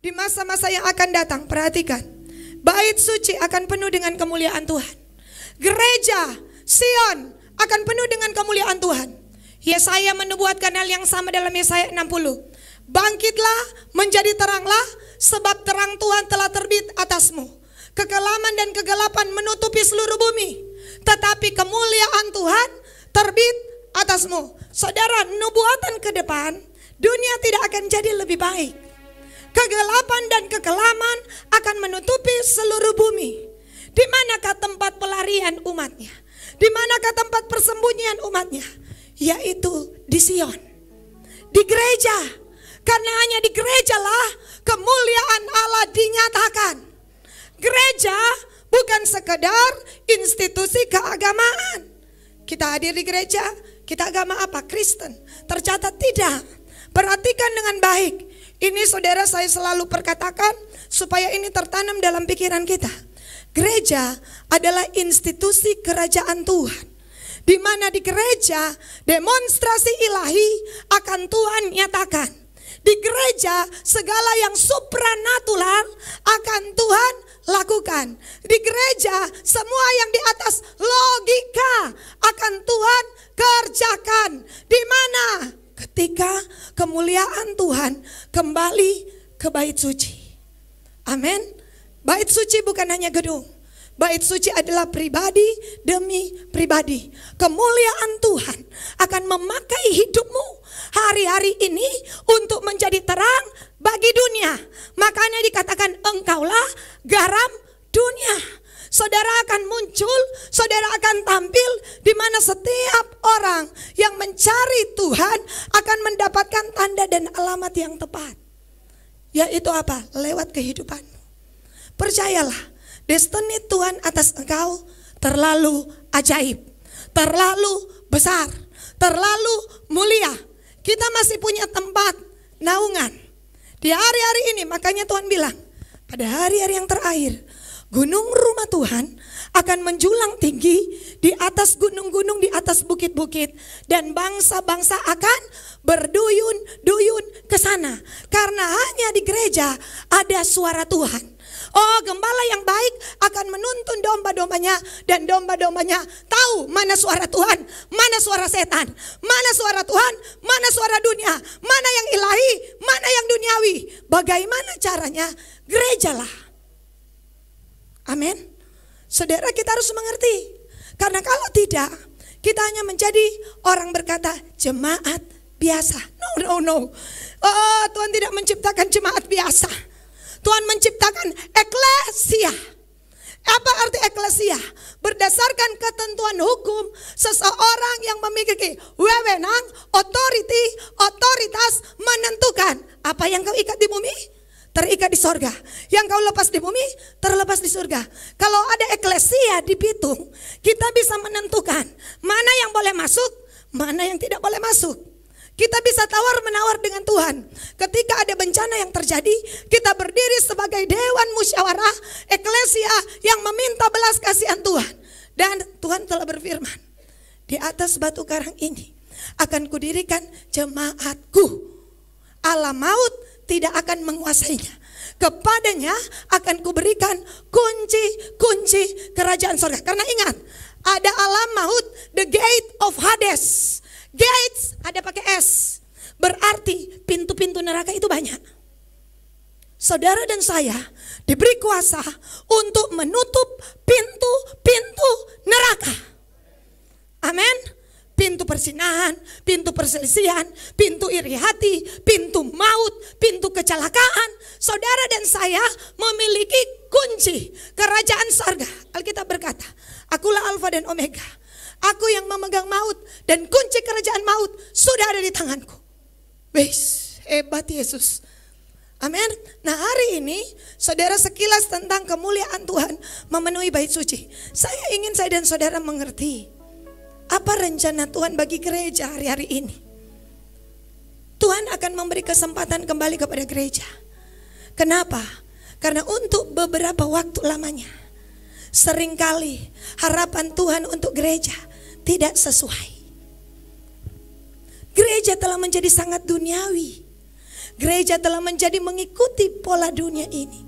Di masa-masa yang akan datang, perhatikan, bait suci akan penuh dengan kemuliaan Tuhan. Gereja Sion akan penuh dengan kemuliaan Tuhan. Yesaya menubuatkan hal yang sama dalam Yesaya 60. Bangkitlah, menjadi teranglah, sebab terang Tuhan telah terbit atasmu. Kekelaman dan kegelapan menutupi seluruh bumi, tetapi kemuliaan Tuhan terbit atasmu. Saudara, nubuatan ke depan, dunia tidak akan jadi lebih baik. Kegelapan dan kekelaman akan menutupi seluruh bumi. Di manakah tempat pelarian umatnya? Di manakah tempat persembunyian umatnya? Yaitu di Sion, di gereja. Karena hanya di gerejalah kemuliaan Allah dinyatakan. Gereja bukan sekedar institusi keagamaan. Kita hadir di gereja, kita agama apa? Kristen. Tercatat tidak. Perhatikan dengan baik. Ini saudara saya selalu perkatakan supaya ini tertanam dalam pikiran kita. Gereja adalah institusi kerajaan Tuhan, di mana di gereja demonstrasi ilahi akan Tuhan nyatakan. Di gereja segala yang supranatural akan Tuhan lakukan. Di gereja semua yang di atas logika akan Tuhan kerjakan. Di mana? Ketika kemuliaan Tuhan kembali ke bait suci. Amin. Bait suci bukan hanya gedung. Bait suci adalah pribadi demi pribadi. Kemuliaan Tuhan akan memakai hidupmu hari-hari ini untuk menjadi terang bagi dunia. Makanya dikatakan engkaulah garam dunia. Saudara akan muncul, saudara akan tampil di mana setiap orang yang mencari Tuhan akan mendapatkan tanda dan alamat yang tepat. Yaitu apa? Lewat kehidupanmu. Percayalah, destiny Tuhan atas engkau terlalu ajaib, terlalu besar, terlalu mulia. Kita masih punya tempat naungan di hari-hari ini. Makanya Tuhan bilang, pada hari-hari yang terakhir, gunung rumah Tuhan akan menjulang tinggi di atas gunung-gunung, di atas bukit-bukit. Dan bangsa-bangsa akan berduyun-duyun ke sana. Karena hanya di gereja ada suara Tuhan. Oh, gembala yang baik akan menuntun domba-dombanya. Dan domba-dombanya tahu mana suara Tuhan, mana suara setan, mana suara Tuhan, mana suara dunia, mana yang ilahi, mana yang duniawi. Bagaimana caranya? Gerejalah. Amin. Saudara, kita harus mengerti. Karena kalau tidak, kita hanya menjadi orang berkata jemaat biasa. No. Oh, Tuhan tidak menciptakan jemaat biasa. Tuhan menciptakan eklesia. Apa arti eklesia? Berdasarkan ketentuan hukum, seseorang yang memiliki wewenang, otoritas menentukan apa yang kau ikat di bumi terikat di sorga, yang kau lepas di bumi terlepas di surga. Kalau ada eklesia di Pitung, kita bisa menentukan mana yang boleh masuk, mana yang tidak boleh masuk. Kita bisa tawar-menawar dengan Tuhan. Ketika ada bencana yang terjadi, kita berdiri sebagai dewan musyawarah eklesia yang meminta belas kasihan Tuhan. Dan Tuhan telah berfirman, di atas batu karang ini akan kudirikan jemaatku. Alam maut tidak akan menguasainya. Kepadanya akan kuberikan kunci-kunci kerajaan surga. Karena ingat, ada alam maut, the gate of Hades. Gates ada pakai S. Berarti pintu-pintu neraka itu banyak. Saudara dan saya diberi kuasa untuk menutup pintu-pintu neraka. Amin. Pintu persinahan, pintu perselisihan, pintu iri hati, pintu maut, pintu kecelakaan. Saudara dan saya memiliki kunci kerajaan surga. Alkitab berkata, akulah Alfa dan Omega. Aku yang memegang maut dan kunci kerajaan maut sudah ada di tanganku. Wes, hebat Yesus. Amin. Nah, hari ini saudara, sekilas tentang kemuliaan Tuhan memenuhi bait suci. Saya ingin saya dan saudara mengerti apa rencana Tuhan bagi gereja hari-hari ini. Tuhan akan memberi kesempatan kembali kepada gereja. Kenapa? Karena untuk beberapa waktu lamanya, seringkali harapan Tuhan untuk gereja tidak sesuai. Gereja telah menjadi sangat duniawi. Gereja telah menjadi mengikuti pola dunia ini.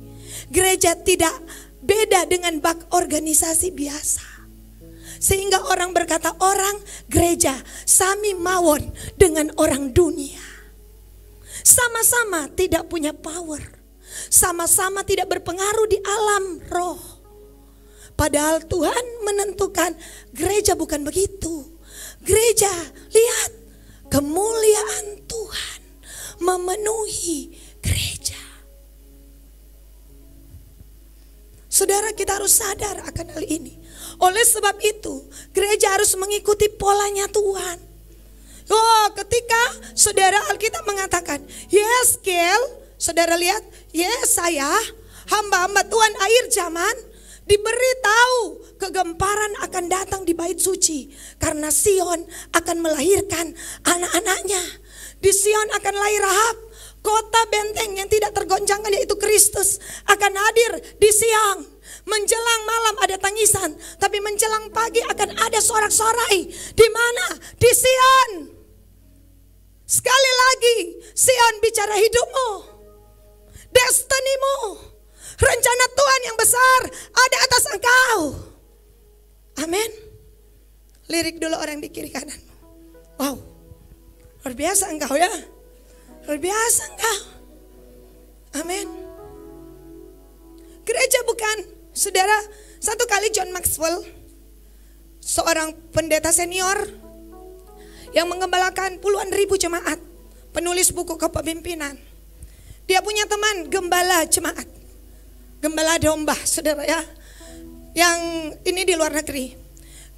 Gereja tidak beda dengan bak organisasi biasa. Sehingga orang berkata, orang gereja sami mawon dengan orang dunia. Sama-sama tidak punya power. Sama-sama tidak berpengaruh di alam roh. Padahal Tuhan menentukan gereja bukan begitu. Gereja, lihat, kemuliaan Tuhan memenuhi gereja. Saudara, kita harus sadar akan hal ini. Oleh sebab itu, gereja harus mengikuti polanya Tuhan. Oh, ketika saudara Alkitab mengatakan, Yeskel, saudara lihat, Yesaya, hamba-hamba Tuhan akhir zaman, diberitahu kegemparan akan datang di bait suci. Karena Sion akan melahirkan anak-anaknya. Di Sion akan lahir Rahab, kota benteng yang tidak tergoncangkan, yaitu Kristus akan hadir di siang. Menjelang malam ada tangisan, tapi menjelang pagi akan ada sorak-sorai. Di mana? Di Sion. Sekali lagi, Sion bicara hidupmu, destinimu. Rencana Tuhan yang besar ada atas engkau. Amin. Lirik dulu orang di kiri kanan. Wow, luar biasa engkau ya. Luar biasa engkau. Amin. Gereja bukan, saudara, satu kali John Maxwell, seorang pendeta senior yang menggembalakan puluhan ribu jemaat, penulis buku kepemimpinan. Dia punya teman gembala jemaat, gembala domba, saudara ya, yang ini di luar negeri.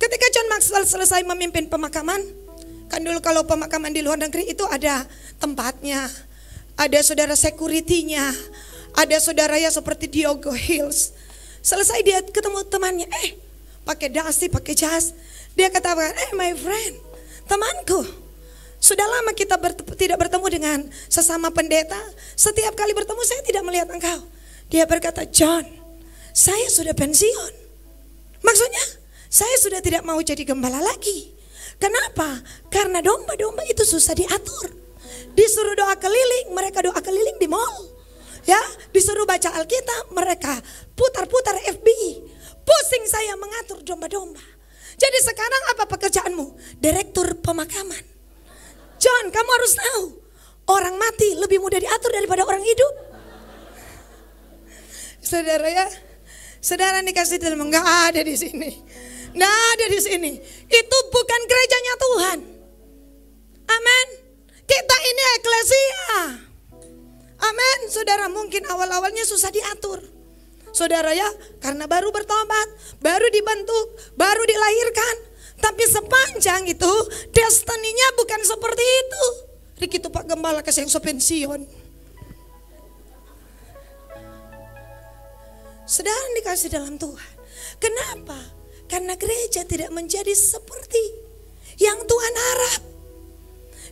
Ketika John Maxwell selesai memimpin pemakaman, kan dulu kalau pemakaman di luar negeri itu ada tempatnya, ada saudara security-nya, ada saudara ya seperti Diogo Hills. Selesai dia ketemu temannya, pakai dasi, pakai jas. Dia katakan, my friend, temanku, sudah lama kita tidak bertemu dengan sesama pendeta. Setiap kali bertemu saya tidak melihat engkau. Dia berkata, John, saya sudah pensiun. Maksudnya, saya sudah tidak mau jadi gembala lagi. Kenapa? Karena domba-domba itu susah diatur. Disuruh doa keliling, mereka doa keliling di mall. Ya, disuruh baca Alkitab, mereka putar-putar FBI. Pusing saya mengatur domba-domba. Jadi sekarang apa pekerjaanmu? Direktur pemakaman. John, kamu harus tahu, orang mati lebih mudah diatur daripada orang hidup. Saudara ya, saudara dikasih dalam, nggak ada di sini, nggak ada di sini. Itu bukan gerejanya Tuhan. Amin. Kita ini eklesia. Amin. Saudara, mungkin awal-awalnya susah diatur. Saudara ya, karena baru bertobat, baru dibentuk, baru dilahirkan. Tapi sepanjang itu, destininya bukan seperti itu. Riki itu Pak Gembala kasih yang pensiun. Saudara dikasih dalam Tuhan. Kenapa? Karena gereja tidak menjadi seperti yang Tuhan harap.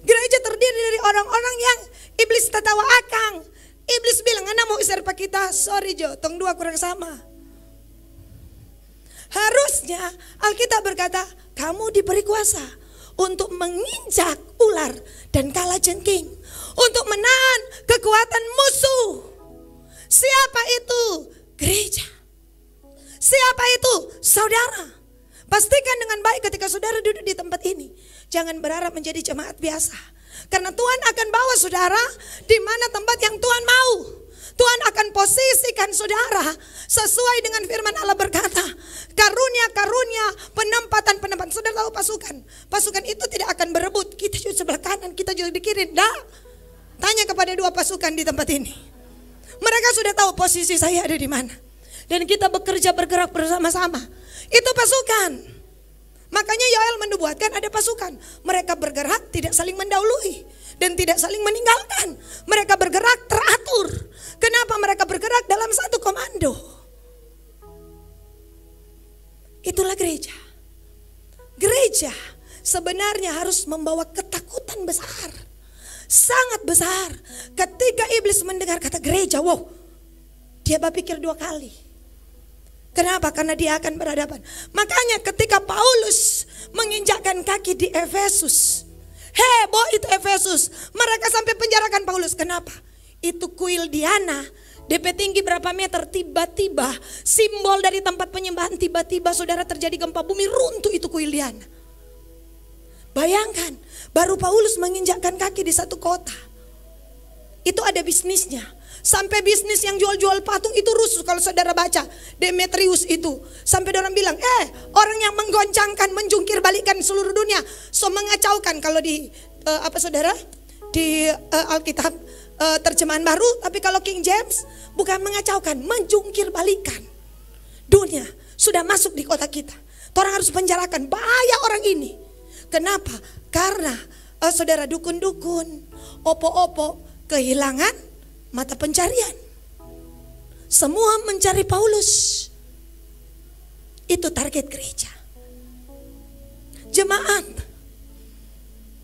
Gereja terdiri dari orang-orang yang iblis tertawa akang. Iblis bilang, anak mau isar pak kita. Sorry Jo, tong dua kurang sama. Harusnya Alkitab berkata, kamu diberi kuasa untuk menginjak ular dan kalajengking, untuk menahan kekuatan musuh. Siapa itu? Gereja. Siapa itu? Saudara. Pastikan dengan baik ketika saudara duduk di tempat ini, jangan berharap menjadi jemaat biasa. Karena Tuhan akan bawa saudara di mana tempat yang Tuhan mau. Tuhan akan posisikan saudara sesuai dengan firman Allah berkata, karunia-karunia, penempatan-penempatan. Saudara tahu pasukan, pasukan itu tidak akan berebut. Kita juga sebelah kanan, kita juga di kiri. Tanya kepada dua pasukan di tempat ini. Mereka sudah tahu posisi saya ada di mana. Dan kita bekerja bergerak bersama-sama. Itu pasukan. Makanya Yoel menubuatkan ada pasukan. Mereka bergerak tidak saling mendahului dan tidak saling meninggalkan. Mereka bergerak teratur. Kenapa mereka bergerak dalam satu komando? Itulah gereja. Gereja sebenarnya harus membawa ketakutan besar. Sangat besar. Ketika iblis mendengar kata gereja, wow, dia berpikir dua kali. Kenapa? Karena dia akan berhadapan. Makanya ketika Paulus menginjakkan kaki di Efesus, heboh itu Efesus. Mereka sampai penjarakan Paulus. Kenapa? itu kuil Diana, DP tinggi berapa meter, tiba-tiba simbol dari tempat penyembahan, tiba-tiba saudara terjadi gempa bumi, runtuh itu kuil Diana. Bayangkan, baru Paulus menginjakkan kaki di satu kota, itu ada bisnisnya. Sampai bisnis yang jual-jual patung itu rusuh. Kalau saudara baca Demetrius itu, sampai orang bilang, orang yang menggoncangkan, menjungkir balikan seluruh dunia, so mengacaukan. Kalau di saudara di Alkitab terjemahan baru, tapi kalau King James bukan mengacaukan, menjungkir balikan dunia. Sudah masuk di kota kita, orang harus penjarakan, bahaya orang ini. Kenapa? Karena saudara, dukun-dukun, opo-opo kehilangan mata pencarian. Semua mencari Paulus. Itu target gereja. Jemaat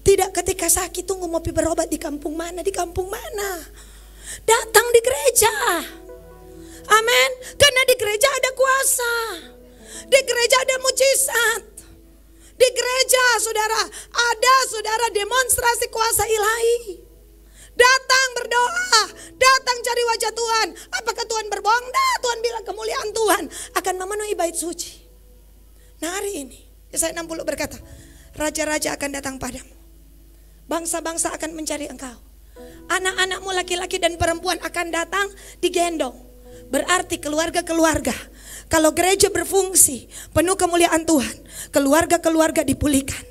tidak ketika sakit tunggu mau berobat di kampung mana, datang di gereja. Amin. Karena di gereja ada kuasa, di gereja ada mujizat, di gereja saudara ada demonstrasi kuasa ilahi. Datang berdoa, datang cari wajah Tuhan. Apakah Tuhan berbohong? Nah, Tuhan bilang kemuliaan Tuhan akan memenuhi bait suci. Nah, hari ini Yesaya 60 berkata, raja-raja akan datang padamu, bangsa-bangsa akan mencari engkau, anak-anakmu laki-laki dan perempuan akan datang digendong. Berarti keluarga-keluarga, kalau gereja berfungsi penuh kemuliaan Tuhan, keluarga-keluarga dipulihkan,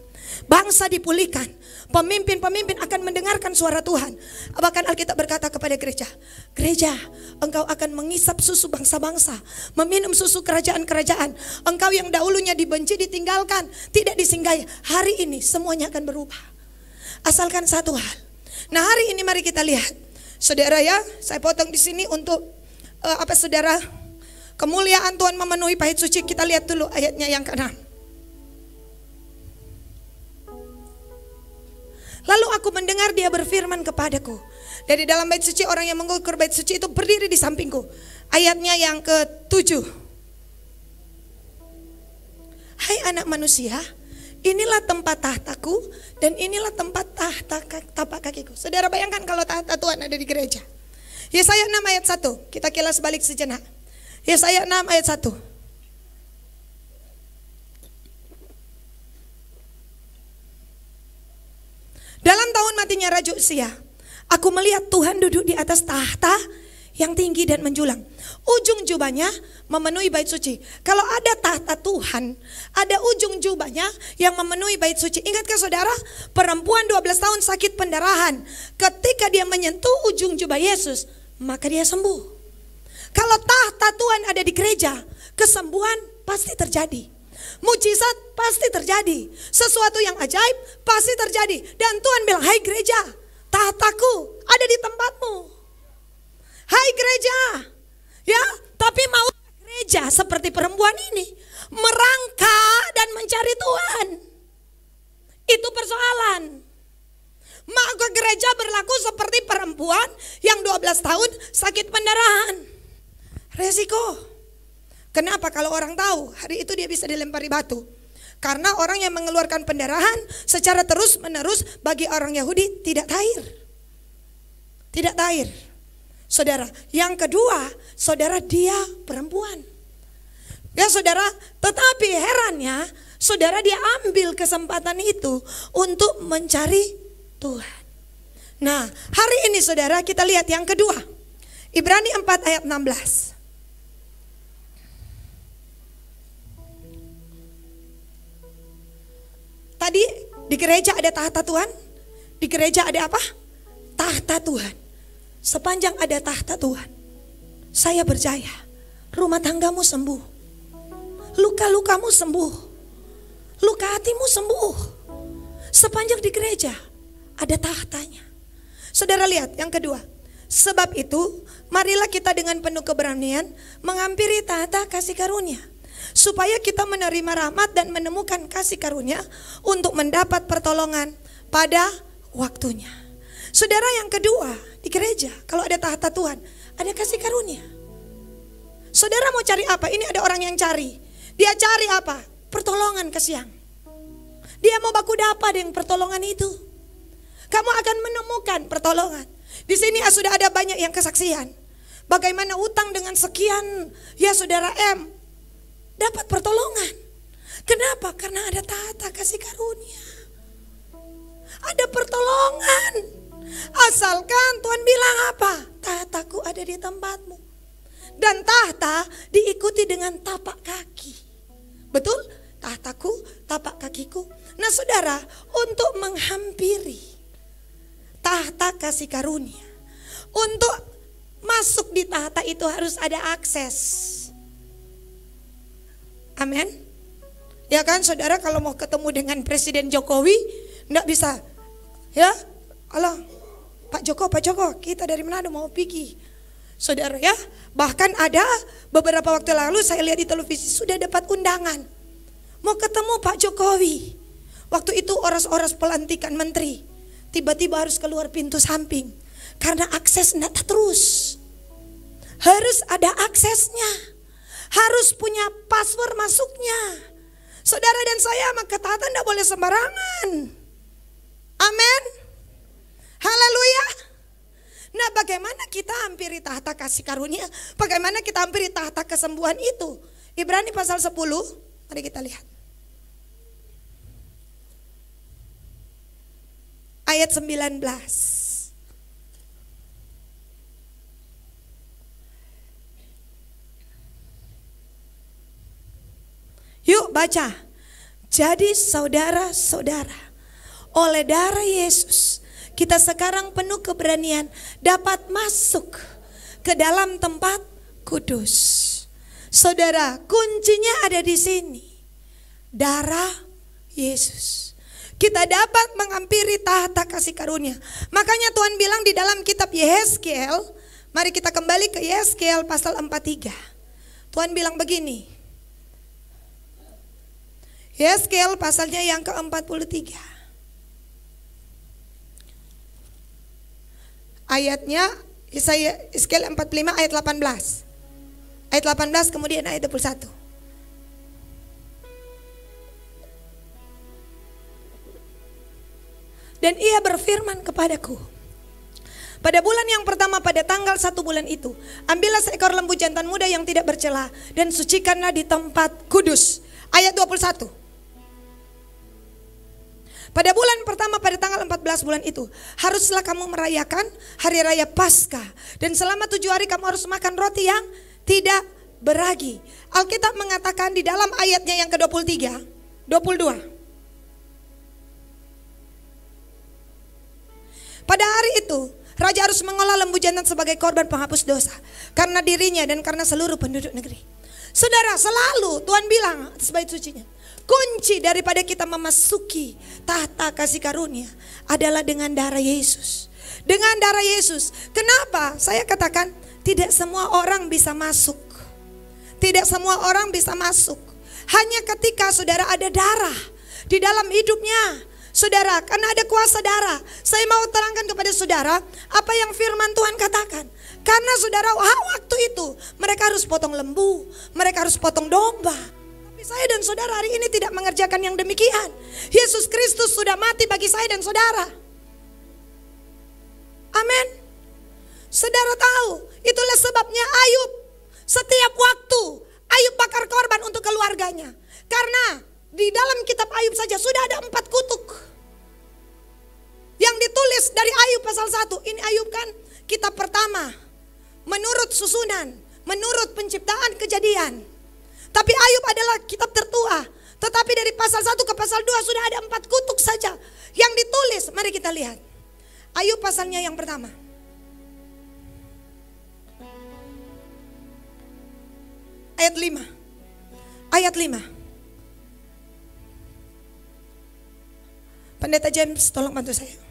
bangsa dipulihkan, pemimpin-pemimpin akan mendengarkan suara Tuhan. Bahkan Alkitab berkata kepada gereja, gereja, engkau akan mengisap susu bangsa-bangsa, meminum susu kerajaan-kerajaan. Engkau yang dahulunya dibenci, ditinggalkan, tidak disinggahi, hari ini semuanya akan berubah. Asalkan satu hal. Nah, hari ini mari kita lihat, saudara ya, saya potong di sini untuk saudara, kemuliaan Tuhan memenuhi bait suci. Kita lihat dulu ayatnya yang ke-6. Lalu aku mendengar dia berfirman kepadaku, dari dalam bait suci, orang yang mengukur bait suci itu berdiri di sampingku. Ayatnya yang ke-7. Hai anak manusia, inilah tempat tahtaku dan inilah tempat tahta tapak kakiku. Saudara bayangkan kalau tahta Tuhan ada di gereja. Yesaya 6 ayat 1, kita kilas balik sejenak. Yesaya 6 ayat 1. Dalam tahun matinya Raja Uzia, aku melihat Tuhan duduk di atas tahta yang tinggi dan menjulang. Ujung jubahnya memenuhi bait suci. Kalau ada tahta Tuhan, ada ujung jubahnya yang memenuhi bait suci. Ingatkah saudara, perempuan 12 tahun sakit pendarahan, ketika dia menyentuh ujung jubah Yesus, maka dia sembuh. Kalau tahta Tuhan ada di gereja, kesembuhan pasti terjadi, mujizat pasti terjadi, sesuatu yang ajaib pasti terjadi. Dan Tuhan bilang, hai gereja, tahtaku ada di tempatmu. Hai gereja, ya, tapi mau gereja seperti perempuan ini merangkak dan mencari Tuhan? Itu persoalan. Maka gereja berlaku seperti perempuan yang 12 tahun sakit pendarahan. Resiko. Kenapa? Kalau orang tahu, hari itu dia bisa dilempari batu. Karena orang yang mengeluarkan pendarahan secara terus menerus bagi orang Yahudi tidak tahir. Tidak tahir. Saudara, yang kedua, saudara, dia perempuan. Ya saudara, tetapi herannya, saudara, dia ambil kesempatan itu untuk mencari Tuhan. Nah, hari ini saudara, kita lihat yang kedua. Ibrani 4 ayat 16. Tadi di gereja ada tahta Tuhan. Di gereja ada apa? Tahta Tuhan. Sepanjang ada tahta Tuhan, saya percaya rumah tanggamu sembuh, luka-lukamu sembuh, luka hatimu sembuh. Sepanjang di gereja ada tahtanya. Saudara lihat yang kedua. Sebab itu marilah kita dengan penuh keberanian menghampiri tahta kasih karunia, supaya kita menerima rahmat dan menemukan kasih karunia untuk mendapat pertolongan pada waktunya. Saudara, yang kedua, di gereja kalau ada tahta Tuhan, ada kasih karunia. Saudara mau cari apa? Ini ada orang yang cari. Dia cari apa? Pertolongan ke siang. Dia mau baku dapat dengan pertolongan itu. Kamu akan menemukan pertolongan. Di sini sudah ada banyak yang kesaksian. Bagaimana utang dengan sekian, ya saudara M, dapat pertolongan. Kenapa? Karena ada tahta kasih karunia. Ada pertolongan. Asalkan Tuhan bilang apa? Tahtaku ada di tempatmu. Dan tahta diikuti dengan tapak kaki. Betul? Tahtaku, tapak kakiku. Nah saudara, untuk menghampiri tahta kasih karunia, untuk masuk di tahta itu harus ada akses. Amin. Ya kan saudara, kalau mau ketemu dengan Presiden Jokowi enggak bisa. Ya, Allah, Pak Joko, kita dari Manado mau pergi. Saudara ya, bahkan ada beberapa waktu lalu saya lihat di televisi sudah dapat undangan. Mau ketemu Pak Jokowi. Waktu itu oras-oras pelantikan menteri. Tiba-tiba harus keluar pintu samping. Karena akses enggak terus. Harus ada aksesnya. Harus punya password masuknya. Saudara dan saya maka tahta enggak boleh sembarangan. Amin. Haleluya. Nah, bagaimana kita hampiri tahta kasih karunia? Bagaimana kita hampiri tahta kesembuhan itu? Ibrani pasal 10, mari kita lihat. Ayat 19. Yuk baca. Jadi saudara-saudara, oleh darah Yesus kita sekarang penuh keberanian dapat masuk ke dalam tempat kudus. Saudara, kuncinya ada di sini. Darah Yesus. Kita dapat menghampiri tahta kasih karunia. Makanya Tuhan bilang di dalam kitab Yehezkiel, mari kita kembali ke Yehezkiel pasal 43. Tuhan bilang begini. Yehezkiel pasalnya yang ke-43. Ayatnya Yehezkiel 45 ayat 18. Ayat 18 kemudian ayat 21. Dan ia berfirman kepadaku, pada bulan yang pertama pada tanggal 1 bulan itu, ambillah seekor lembu jantan muda yang tidak bercela dan sucikanlah di tempat kudus. Ayat 21. Pada bulan pertama pada tanggal 14 bulan itu, haruslah kamu merayakan hari raya Paskah. Dan selama 7 hari kamu harus makan roti yang tidak beragi. Alkitab mengatakan di dalam ayatnya yang ke-23, 22. Pada hari itu, raja harus mengolah lembu jantan sebagai korban penghapus dosa. Karena dirinya dan karena seluruh penduduk negeri. Saudara, selalu Tuhan bilang atas bait sucinya, kunci daripada kita memasuki tahta kasih karunia adalah dengan darah Yesus. Dengan darah Yesus. Kenapa? Saya katakan tidak semua orang bisa masuk. Tidak semua orang bisa masuk. Hanya ketika saudara ada darah di dalam hidupnya. Saudara, karena ada kuasa darah. Saya mau terangkan kepada saudara apa yang firman Tuhan katakan. Karena saudara, waktu itu mereka harus potong lembu, mereka harus potong domba. Tapi saya dan saudara hari ini tidak mengerjakan yang demikian. Yesus Kristus sudah mati bagi saya dan saudara. Amin. Saudara tahu, itulah sebabnya Ayub setiap waktu Ayub bakar korban untuk keluarganya. Karena di dalam kitab Ayub saja sudah ada 4 kutuk yang ditulis dari Ayub pasal 1. Ini Ayub kan kitab pertama, menurut susunan, menurut penciptaan kejadian. Tapi Ayub adalah kitab tertua. Tetapi dari pasal 1 ke pasal 2 sudah ada 4 kutuk saja yang ditulis. Mari kita lihat Ayub pasalnya yang pertama. Ayat 5. Ayat 5. Pendeta James, tolong bantu saya.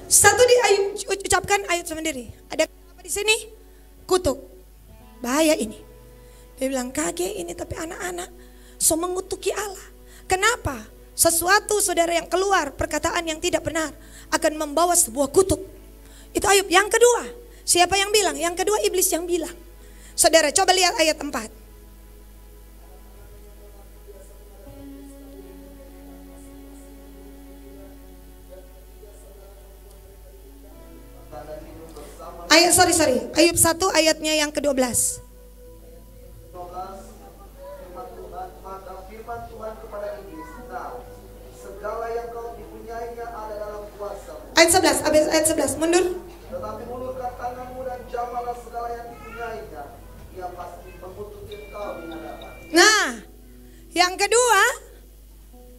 Satu di Ayub, ucapkan Ayub sendiri. Ada apa di sini? Kutuk. Bahaya ini. Dia bilang kaget ini tapi anak-anak so mengutuki Allah. Kenapa? Sesuatu saudara yang keluar, perkataan yang tidak benar akan membawa sebuah kutuk. Itu Ayub. Yang kedua, siapa yang bilang? Yang kedua iblis yang bilang. Saudara coba lihat ayat 4. Ayub 1 ayatnya yang ke-12. Maka firman Tuhan kepada iblis, nah, segala yang kau dipunyainya ada dalam kuasamu. Ayat 11, mundur. Tetapi ulurkan tanganmu dan jamalah segala yang dipunyainya, ia pasti mengutuki engkau di hadapan. Nah, yang kedua,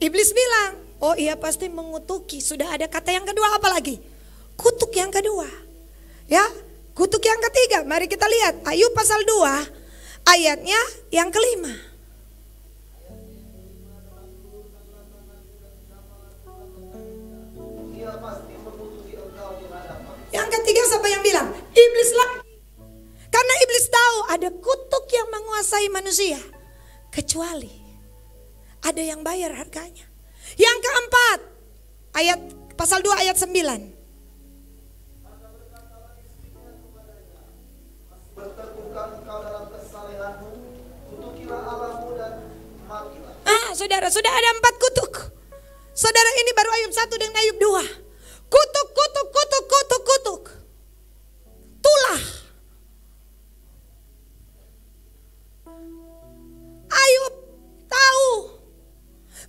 iblis bilang, oh ia pasti mengutuki. Sudah ada kata yang kedua, apa lagi? Kutuk yang kedua. Ya, kutuk yang ketiga. Mari kita lihat Ayub pasal 2 ayatnya yang kelima. Ia pasti mengutuki engkau di hadapan. Yang ketiga siapa yang bilang? Iblis lagi. Karena iblis tahu ada kutuk yang menguasai manusia. Kecuali ada yang bayar harganya. Yang keempat, ayat pasal 2 ayat 9. Berteguhkan engkau dalam kesalehanmu, kutukilah Allahmu dan matilah. Saudara, sudah ada 4 kutuk. Saudara, ini baru Ayub 1 dan Ayub 2. Kutuk, kutuk, kutuk, kutuk, kutuk. Tulah. Ayub tahu.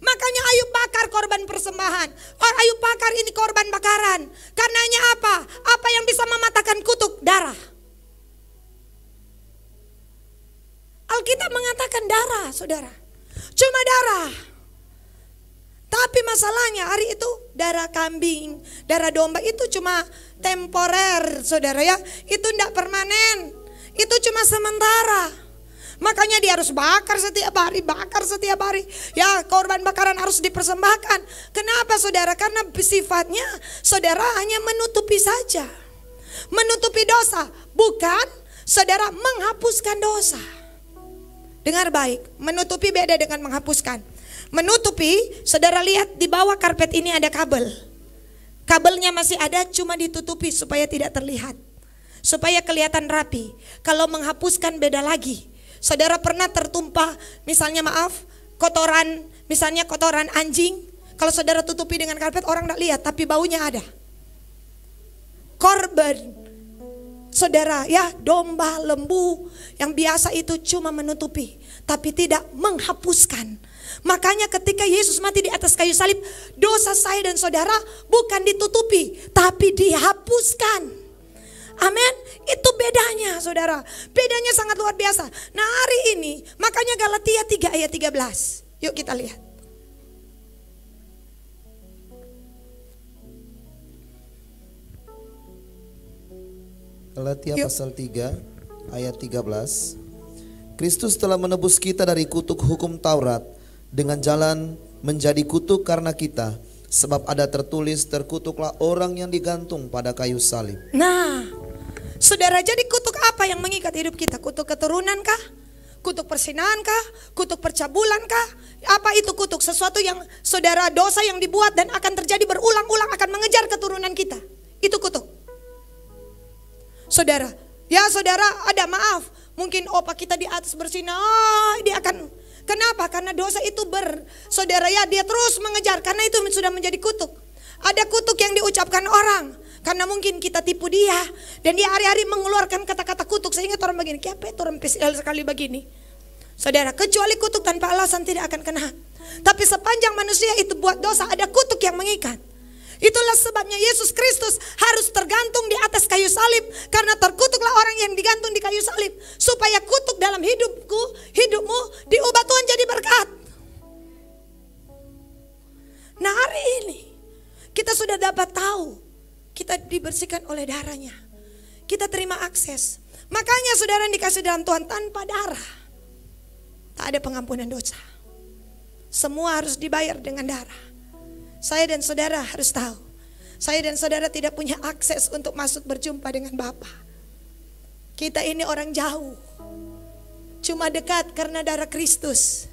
Makanya Ayub bakar korban persembahan. Ayub bakar ini korban bakaran. Karenanya apa? Apa yang bisa mematahkan kutuk? Darah. Alkitab mengatakan darah, saudara. Cuma darah. Tapi masalahnya hari itu darah kambing, darah domba itu cuma temporer, saudara ya. Itu tidak permanen. Itu cuma sementara. Makanya dia harus bakar setiap hari. Ya, korban bakaran harus dipersembahkan. Kenapa saudara? Karena sifatnya saudara hanya menutupi saja. Menutupi dosa. Bukan saudara menghapuskan dosa. Dengar baik, menutupi beda dengan menghapuskan. Menutupi, saudara lihat di bawah karpet ini ada kabel. Kabelnya masih ada, cuma ditutupi supaya tidak terlihat. Supaya kelihatan rapi. Kalau menghapuskan beda lagi. Saudara pernah tertumpah, misalnya kotoran, misalnya kotoran anjing. Kalau saudara tutupi dengan karpet, orang tidak lihat, tapi baunya ada. Korban, saudara ya, domba, lembu, yang biasa itu cuma menutupi, tapi tidak menghapuskan. Makanya ketika Yesus mati di atas kayu salib, dosa saya dan saudara bukan ditutupi, tapi dihapuskan. Amin. Itu bedanya, saudara. Bedanya sangat luar biasa. Nah, hari ini makanya Galatia 3 ayat 13. Yuk kita lihat. Galatia pasal 3 ayat 13. Kristus telah menebus kita dari kutuk hukum Taurat dengan jalan menjadi kutuk karena kita. Sebab ada tertulis, terkutuklah orang yang digantung pada kayu salib. Nah, saudara, jadi kutuk apa yang mengikat hidup kita? Kutuk keturunan kah? Kutuk persinahan kah? Kutuk percabulan kah? Apa itu kutuk? Sesuatu yang saudara, dosa yang dibuat dan akan terjadi berulang-ulang akan mengejar keturunan kita. Itu kutuk. Saudara, ya saudara, ada maaf. Mungkin opa kita di atas bersinah, dia akan, kenapa? Karena dosa itu saudara ya, dia terus mengejar. Karena itu sudah menjadi kutuk. Ada kutuk yang diucapkan orang. Karena mungkin kita tipu dia. Dan dia hari-hari mengeluarkan kata-kata kutuk. Sehingga orang begini, kenapa itu orang PSL sekali begini? Saudara, kecuali kutuk tanpa alasan tidak akan kena. Tapi sepanjang manusia itu buat dosa, ada kutuk yang mengikat. Itulah sebabnya Yesus Kristus harus tergantung di atas kayu salib. Karena terkutuklah orang yang digantung di kayu salib. Supaya kutuk dalam hidupmu diubah Tuhan jadi berkat. Nah, hari ini kita sudah dapat tahu kita dibersihkan oleh darahnya. Kita terima akses. Makanya saudara yang dikasih dalam Tuhan, tanpa darah tak ada pengampunan dosa. Semua harus dibayar dengan darah. Saya dan saudara harus tahu, saya dan saudara tidak punya akses untuk masuk berjumpa dengan Bapa. Kita ini orang jauh. cuma dekat karena darah Kristus.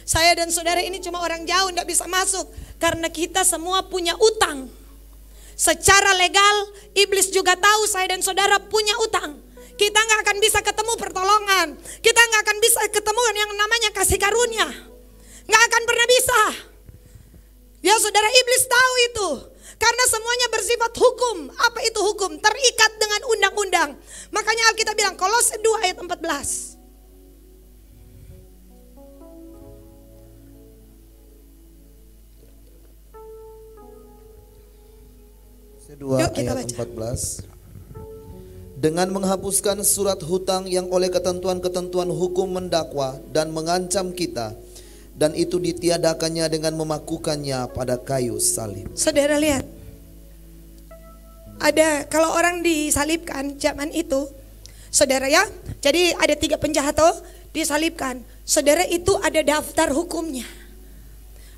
Saya dan saudara ini cuma orang jauh, tidak bisa masuk karena kita semua punya utang. Secara legal, iblis juga tahu saya dan saudara punya utang. Kita nggak akan bisa ketemu pertolongan. Kita nggak akan bisa ketemu yang namanya kasih karunia. Nggak akan pernah bisa. Ya saudara, iblis tahu itu. Karena semuanya bersifat hukum. Apa itu hukum? Terikat dengan undang-undang. Makanya Alkitab bilang Kolose 2 ayat 14. Yuk, kita ayat baca. 14. Dengan menghapuskan surat hutang yang oleh ketentuan-ketentuan hukum mendakwa dan mengancam kita, dan itu ditiadakannya dengan memakukannya pada kayu salib. Saudara lihat, ada kalau orang disalibkan zaman itu, saudara ya, jadi ada 3 penjahat disalibkan. Saudara, itu ada daftar hukumnya,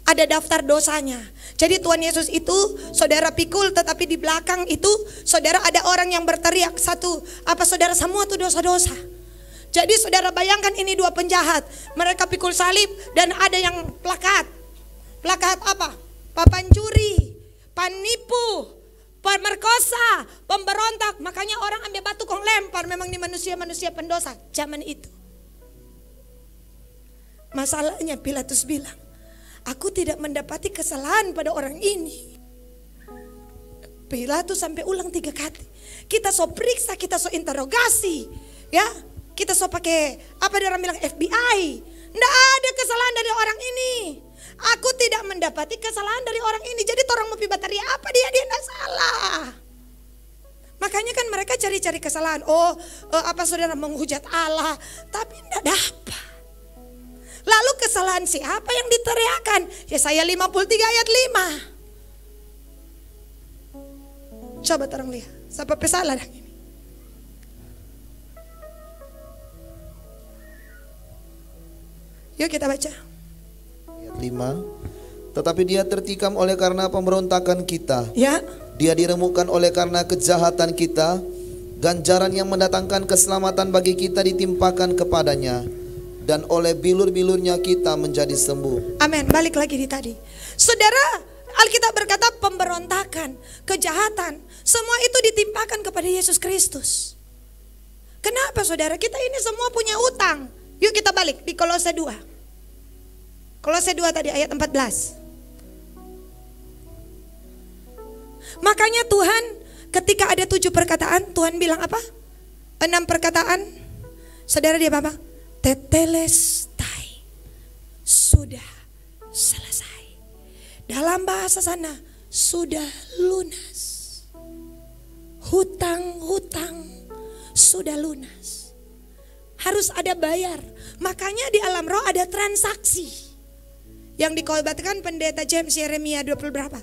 ada daftar dosanya. Jadi Tuhan Yesus itu saudara pikul, tetapi di belakang itu saudara ada orang yang berteriak satu, apa saudara, semua itu dosa-dosa. Jadi saudara bayangkan ini 2 penjahat, mereka pikul salib dan ada yang plakat. Plakat apa? Pancuri, penipu, pemerkosa, pemberontak. Makanya orang ambil batu kong lempar, memang ini manusia-manusia pendosa zaman itu. Masalahnya Pilatus bilang, aku tidak mendapati kesalahan pada orang ini. Pilatus sampai ulang 3 kali. Kita so periksa, kita so interogasi, ya. Kita so pakai apa dia orang bilang FBI. Nggak ada kesalahan dari orang ini. Aku tidak mendapati kesalahan dari orang ini. Jadi orang mau pibatari apa dia nggak salah. Makanya kan mereka cari-cari kesalahan. Apa saudara menghujat Allah, tapi nggak dapat. Lalu kesalahan siapa yang diteriakan? Yesaya 53 ayat 5. Coba orang lihat, siapa pesalah ini? Yuk kita baca. Ayat 5. Tetapi dia tertikam oleh karena pemberontakan kita. Ya. Dia diremukkan oleh karena kejahatan kita. Ganjaran yang mendatangkan keselamatan bagi kita ditimpakan kepadanya. Dan oleh bilur-bilurnya kita menjadi sembuh. Amin. Balik lagi di tadi. Saudara, Alkitab berkata pemberontakan, kejahatan, semua itu ditimpakan kepada Yesus Kristus. Kenapa saudara? Kita ini semua punya utang. Yuk kita balik di Kolose 2. Kolose 2 tadi ayat 14. Makanya Tuhan ketika ada 7 perkataan, Tuhan bilang apa? 6 perkataan. Saudara dia apa? Tetelestai. Sudah selesai. Dalam bahasa sana sudah lunas. Hutang-hutang sudah lunas. Harus ada bayar. Makanya di alam roh ada transaksi. Yang dikobatkan pendeta James Yeremia 20 berapa?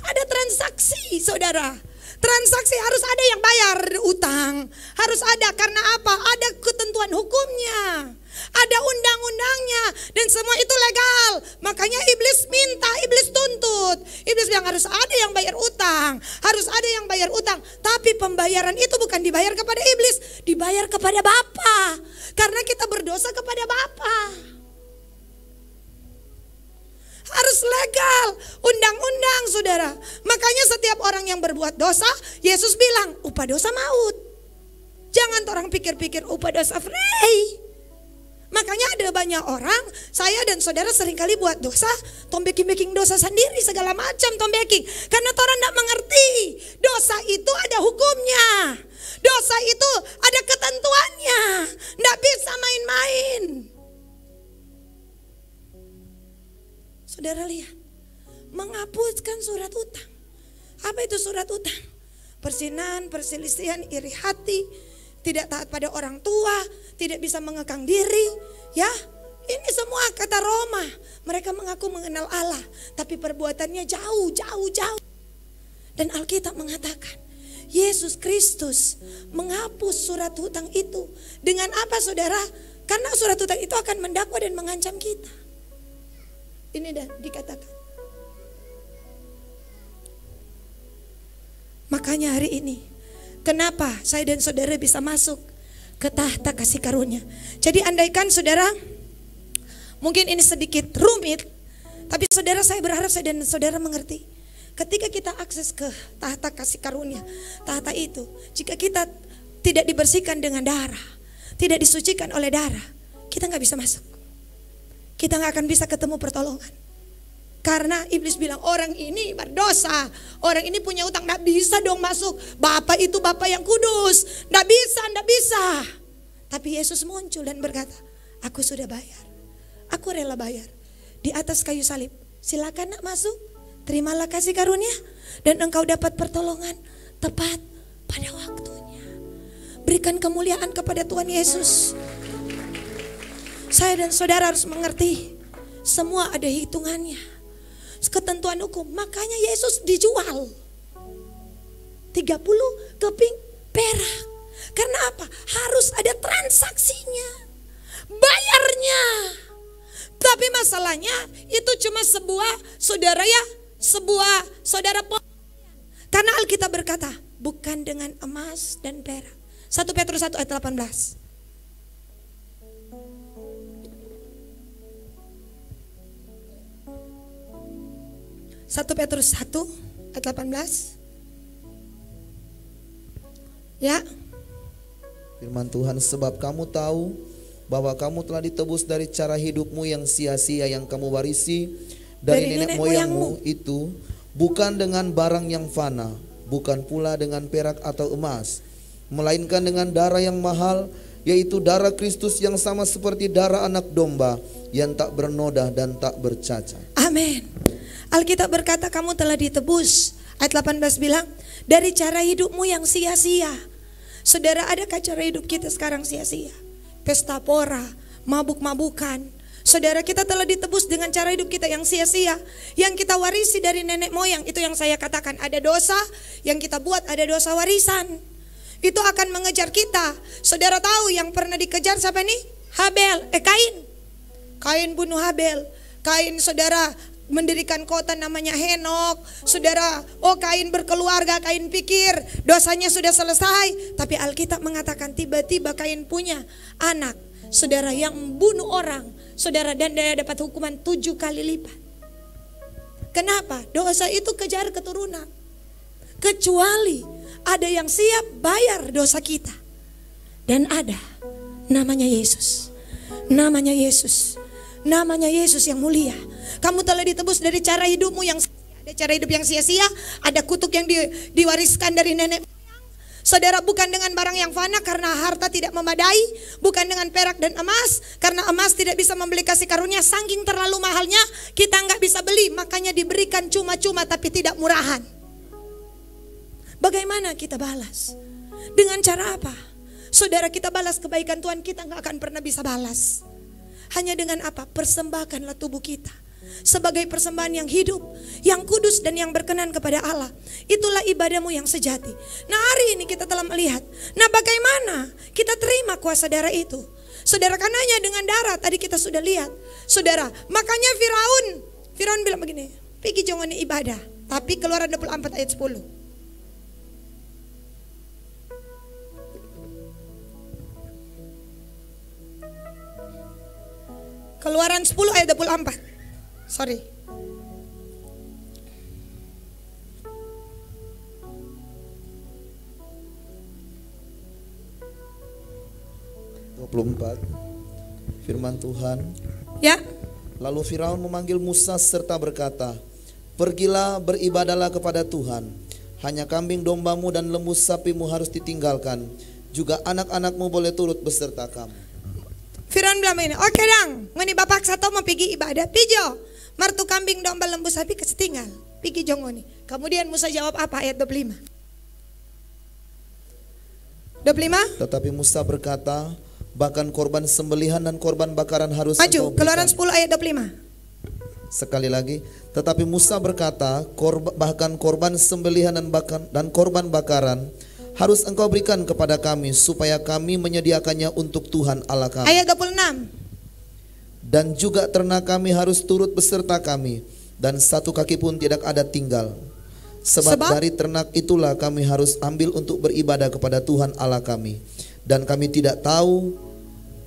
Ada transaksi saudara. Transaksi harus ada yang bayar utang. Harus ada karena apa? Ada ketentuan hukumnya. Ada undang-undangnya. Dan semua itu legal. Makanya iblis minta, iblis tuntut. Iblis bilang harus ada yang bayar utang. Harus ada yang bayar utang. Tapi pembayaran itu bukan dibayar kepada iblis. Dibayar kepada Bapa. Karena kita berdosa kepada Bapa. Harus legal, undang-undang saudara. Makanya setiap orang yang berbuat dosa, Yesus bilang upah dosa maut. Jangan orang pikir-pikir upah dosa free. Makanya ada banyak orang, saya dan saudara seringkali buat dosa, tombeking-beking dosa sendiri segala macam tombeking. Karena orang tidak mengerti, dosa itu ada hukumnya. Dosa itu ada ketentuannya, tidak bisa main-main. Saudara lihat, menghapuskan surat utang. Apa itu surat utang? Perzinahan, perselisihan, iri hati, tidak taat pada orang tua, tidak bisa mengekang diri, ya. Ini semua kata Roma. Mereka mengaku mengenal Allah, tapi perbuatannya jauh. Dan Alkitab mengatakan, Yesus Kristus menghapus surat hutang itu. Dengan apa saudara? Karena surat hutang itu akan mendakwa dan mengancam kita. Ini dah dikatakan. Makanya hari ini, kenapa saya dan saudara bisa masuk ke tahta kasih karunia. Jadi andaikan saudara, mungkin ini sedikit rumit, tapi saudara, saya berharap saya dan saudara mengerti. Ketika kita akses ke tahta kasih karunia, tahta itu, jika kita tidak dibersihkan dengan darah, tidak disucikan oleh darah, kita nggak bisa masuk. Kita nggak akan bisa ketemu pertolongan. Karena iblis bilang orang ini berdosa, orang ini punya utang, nggak bisa dong masuk. Bapak itu Bapak yang kudus, nggak bisa. Tapi Yesus muncul dan berkata, aku sudah bayar, aku rela bayar di atas kayu salib. Silakan nak masuk, terimalah kasih karunia, dan engkau dapat pertolongan tepat pada waktunya. Berikan kemuliaan kepada Tuhan Yesus. Saya dan saudara harus mengerti, semua ada hitungannya. Ketentuan hukum, makanya Yesus dijual 30 keping perak. Karena apa? Harus ada transaksinya, bayarnya. Tapi masalahnya itu cuma sebuah saudara karena Alkitab berkata, bukan dengan emas dan perak. 1 Petrus 1 ayat 18. 1 Petrus 1 ayat 18. Ya. Firman Tuhan, sebab kamu tahu bahwa kamu telah ditebus dari cara hidupmu yang sia-sia yang kamu warisi dari nenek moyangmu itu, bukan dengan barang yang fana, bukan pula dengan perak atau emas, melainkan dengan darah yang mahal, yaitu darah Kristus yang sama seperti darah anak domba yang tak bernoda dan tak bercacat. Amin. Alkitab berkata kamu telah ditebus. Ayat 18 bilang, dari cara hidupmu yang sia-sia. Saudara, adakah cara hidup kita sekarang sia-sia? Pesta pora, mabuk-mabukan. Saudara, kita telah ditebus dengan cara hidup kita yang sia-sia, yang kita warisi dari nenek moyang. Itu yang saya katakan, ada dosa yang kita buat, ada dosa warisan. Itu akan mengejar kita. Saudara tahu yang pernah dikejar siapa nih? Kain. Kain bunuh Habel. Kain, saudara, mendirikan kota namanya Henok. Saudara, Kain berkeluarga, Kain pikir dosanya sudah selesai. Tapi Alkitab mengatakan tiba-tiba Kain punya anak, saudara, yang membunuh orang, saudara, dan dia dapat hukuman 7 kali lipat. Kenapa? Dosa itu kejar keturunan. Kecuali ada yang siap bayar dosa kita. Dan ada namanya Yesus. Namanya Yesus. Namanya Yesus yang mulia. Kamu telah ditebus dari cara hidupmu yang sia-sia. Ada cara hidup yang sia-sia, ada kutuk yang diwariskan dari nenek moyang. Saudara, bukan dengan barang yang fana karena harta tidak memadai, bukan dengan perak dan emas karena emas tidak bisa membeli kasih karunia, saking terlalu mahalnya kita nggak bisa beli, makanya diberikan cuma-cuma tapi tidak murahan. Bagaimana kita balas? Dengan cara apa? Saudara, kita balas kebaikan Tuhan, kita nggak akan pernah bisa balas. Hanya dengan apa? Persembahkanlah tubuh kita sebagai persembahan yang hidup, yang kudus dan yang berkenan kepada Allah. Itulah ibadahmu yang sejati. Nah, hari ini kita telah melihat, nah bagaimana kita terima kuasa darah itu. Saudara, kan hanya dengan darah, tadi kita sudah lihat. Saudara, makanya Firaun bilang begini, pergi jangan ibadah. Tapi Keluaran 24 ayat 10. Keluaran 10 ayat 24. Sorry. Firman Tuhan. Ya. Lalu Firaun memanggil Musa serta berkata, pergilah beribadahlah kepada Tuhan. Hanya kambing dombamu dan lembu sapimu harus ditinggalkan. Juga anak-anakmu boleh turut beserta kamu. Firaun bilang ini, oke dang, ngoni bapak satu mau pergi ibadah, pijo, martu kambing domba lembu sapi kasih tinggal, pergi jongoni. Kemudian Musa jawab apa ayat 25? 25? Tetapi Musa berkata, bahkan korban sembelihan dan korban bakaran harus maju, Keluaran 10 ayat 25. Sekali lagi, tetapi Musa berkata, bahkan korban sembelihan dan korban bakaran harus engkau berikan kepada kami supaya kami menyediakannya untuk Tuhan Allah kami. Ayat 26. Dan juga ternak kami harus turut beserta kami, dan satu kaki pun tidak ada tinggal. Sebab dari ternak itulah kami harus ambil untuk beribadah kepada Tuhan Allah kami. dan kami tidak tahu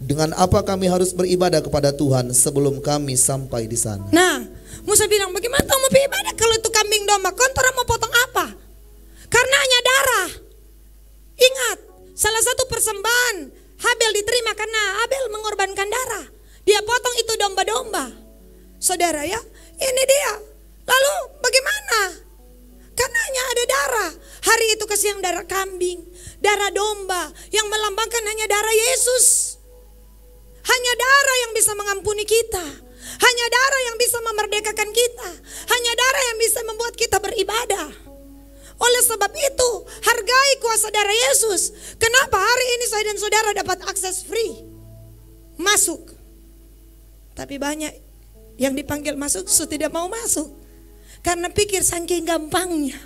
dengan apa kami harus beribadah kepada Tuhan sebelum kami sampai di sana. Nah, Musa bilang, bagaimana mau beribadah kalau itu kambing domba? Kontra mau potong apa? Karena hanya darah. Ingat, salah satu persembahan Habel diterima karena Habel mengorbankan darah. Dia potong itu domba-domba. Saudara ya, ini dia. Lalu bagaimana? Karena hanya ada darah. Hari itu kasih yang darah kambing, darah domba, yang melambangkan hanya darah Yesus. Hanya darah yang bisa mengampuni kita. Hanya darah yang bisa memerdekakan kita. Hanya darah yang bisa membuat kita beribadah. Oleh sebab itu, hargai kuasa darah Yesus. Kenapa hari ini saya dan saudara dapat akses free masuk? Tapi banyak yang dipanggil masuk tidak mau masuk. Karena pikir saking gampangnya.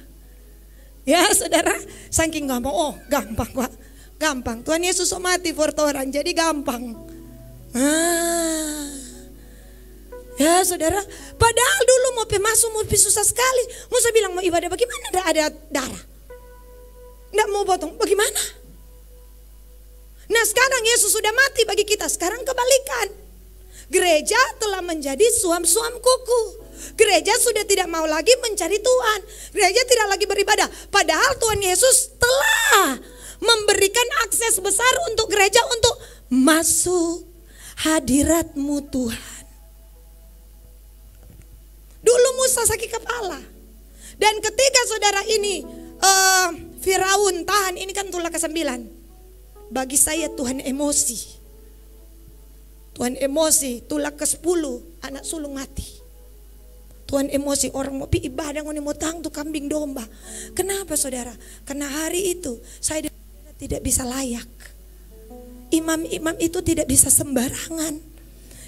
Ya saudara, saking gampang. Oh gampang Pak, gampang. Tuhan Yesus mati for orang, jadi gampang. Ya saudara, padahal dulu mau masuk mau susah sekali. Musa bilang mau ibadah bagaimana tidak ada darah, tidak mau potong bagaimana? Nah sekarang Yesus sudah mati bagi kita. Sekarang kebalikan, gereja telah menjadi suam-suam kuku. Gereja sudah tidak mau lagi mencari Tuhan. Gereja tidak lagi beribadah. Padahal Tuhan Yesus telah memberikan akses besar untuk gereja untuk masuk hadirat-Mu Tuhan. Dulu Musa sakit kepala. Dan ketika saudara ini Firaun tahan, ini kan tulah ke-9. Bagi saya Tuhan emosi. Tuhan emosi, tulah ke-10 anak sulung mati. Tuhan emosi, orang mau pi ibadah mau tang tuh kambing domba. Kenapa saudara? Karena hari itu saya tidak bisa layak. Imam-imam itu tidak bisa sembarangan.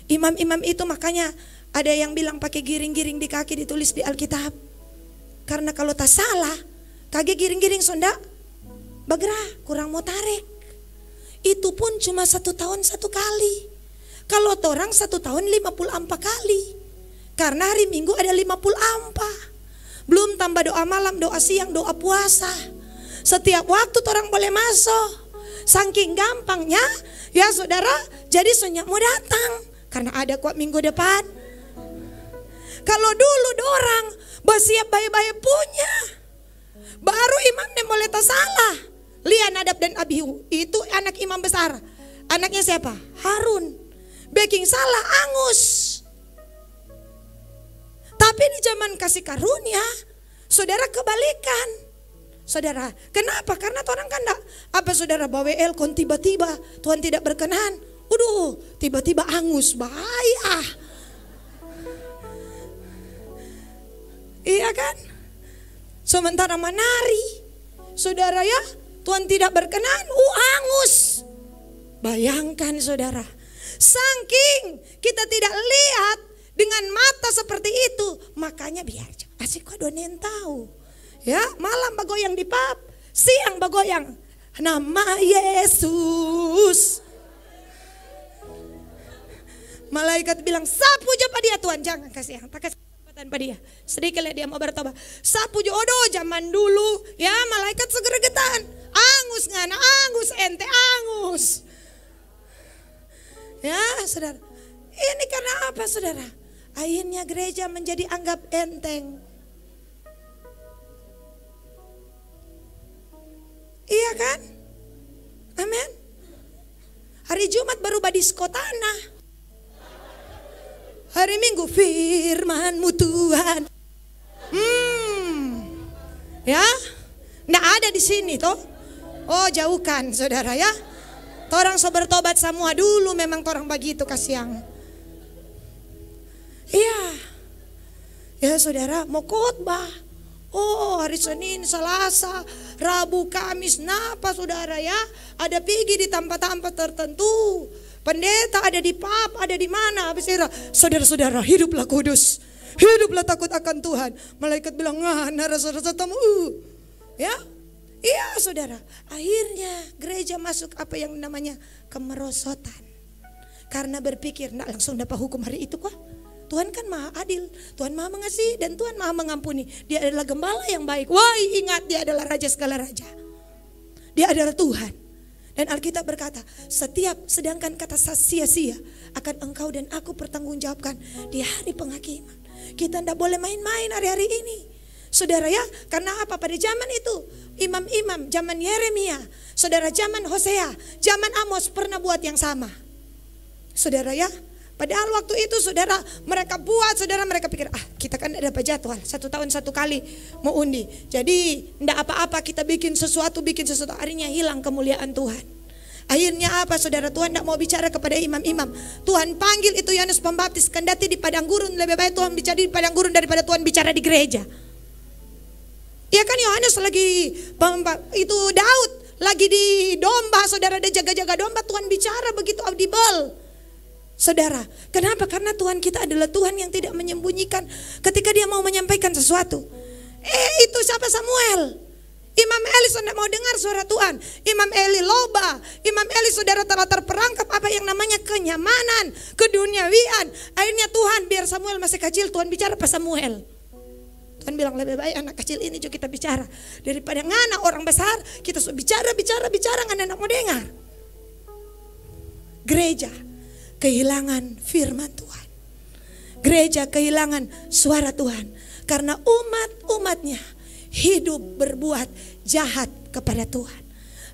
Imam-imam itu makanya ada yang bilang pakai giring-giring di kaki, ditulis di Alkitab. Karena kalau tak salah, kaki giring-giring sonda bergerak, kurang mau tarik. Itu pun cuma 1 tahun 1 kali. Kalau orang 1 tahun 54 kali. Karena hari Minggu ada 54. Belum tambah doa malam, doa siang, doa puasa. Setiap waktu orang boleh masuk. Saking gampangnya, ya saudara, jadi sonyak mau datang. Karena ada kuat minggu depan. Kalau dulu dorang bersiap bayi-bayi punya, baru imamnya boleh tak salah. Lihat Nadab dan Abihu, itu anak imam besar. Anaknya siapa? Harun. Baking salah, angus. Tapi di zaman kasih karunia, saudara kebalikan. Saudara, kenapa? Karena orang kan enggak, apa saudara bawa elkon tiba-tiba Tuhan tidak berkenan. Tiba-tiba angus, bahaya. Iya kan? Sementara menari, saudara ya, Tuhan tidak berkenan, angus. Bayangkan saudara, saking kita tidak lihat dengan mata seperti itu, makanya biar asik kok donen tahu. Ya, malam bagoyang di pub, siang bagoyang nama Yesus. Malaikat bilang, sapu aja pada dia Tuhan, jangan kasih yang tak kasih kesempatan pada dia. Sedikit dia mau bertobat. Sapu jodoh zaman dulu, ya malaikat segeregetan. Angus ngana, angus ente angus. Ya saudara, ini karena apa saudara? Akhirnya gereja menjadi anggap enteng. Iya kan? Amin. Hari Jumat baru badisko tanah. Hari Minggu firman-Mu Tuhan. Ya, nggak ada di sini toh. Oh jauhkan saudara ya. Torang so bertobat semua dulu, memang torang begitu kasihan. Iya. Ya saudara, mau khotbah. Oh hari Senin, Selasa, Rabu, Kamis, napa saudara ya? Ada pergi di tempat-tempat tertentu. Pendeta ada di pub, ada di mana? Habis itu, saudara-saudara, hiduplah kudus, hiduplah takut akan Tuhan. Malaikat bilang, rasa-rasa tamu. Ya, iya saudara. Akhirnya gereja masuk apa yang namanya kemerosotan. Karena berpikir, nggak langsung dapat hukum hari itu kok. Tuhan kan maha adil, Tuhan maha mengasihi, dan Tuhan maha mengampuni. Dia adalah gembala yang baik. Wah ingat, dia adalah raja segala raja. Dia adalah Tuhan. Dan Alkitab berkata, sedangkan kata sia-sia akan engkau dan aku pertanggungjawabkan di hari penghakiman. Kita tidak boleh main-main hari-hari ini. Saudara ya, karena apa? Pada zaman itu imam-imam, zaman Yeremia, saudara, zaman Hosea, zaman Amos pernah buat yang sama. Saudara ya, padahal waktu itu saudara mereka buat, saudara mereka pikir, kita kan tidak dapat jadwal, 1 tahun 1 kali mau undi. Jadi tidak apa-apa kita bikin sesuatu, akhirnya hilang kemuliaan Tuhan. Akhirnya apa saudara? Tuhan tidak mau bicara kepada imam-imam. Tuhan panggil itu Yohanes Pembaptis, kendati di padang gurun, lebih baik Tuhan bicara di padang gurun daripada Tuhan bicara di gereja. Ya kan, Yohanes lagi itu Daud lagi di domba, saudara, ada jaga-jaga domba, Tuhan bicara begitu audible. Saudara, kenapa? Karena Tuhan kita adalah Tuhan yang tidak menyembunyikan ketika dia mau menyampaikan sesuatu. Itu siapa? Samuel. Imam Eli sudah mau dengar suara Tuhan. Imam Eli loba. Imam Eli saudara telah terperangkap apa yang namanya kenyamanan, keduniawian. Akhirnya Tuhan, biar Samuel masih kecil, Tuhan bicara pas Samuel. Tuhan bilang lebih baik anak kecil ini juga kita bicara daripada ngana orang besar kita bicara nggak mau dengar. Gereja kehilangan firman Tuhan. Gereja kehilangan suara Tuhan karena umatnya hidup berbuat jahat kepada Tuhan.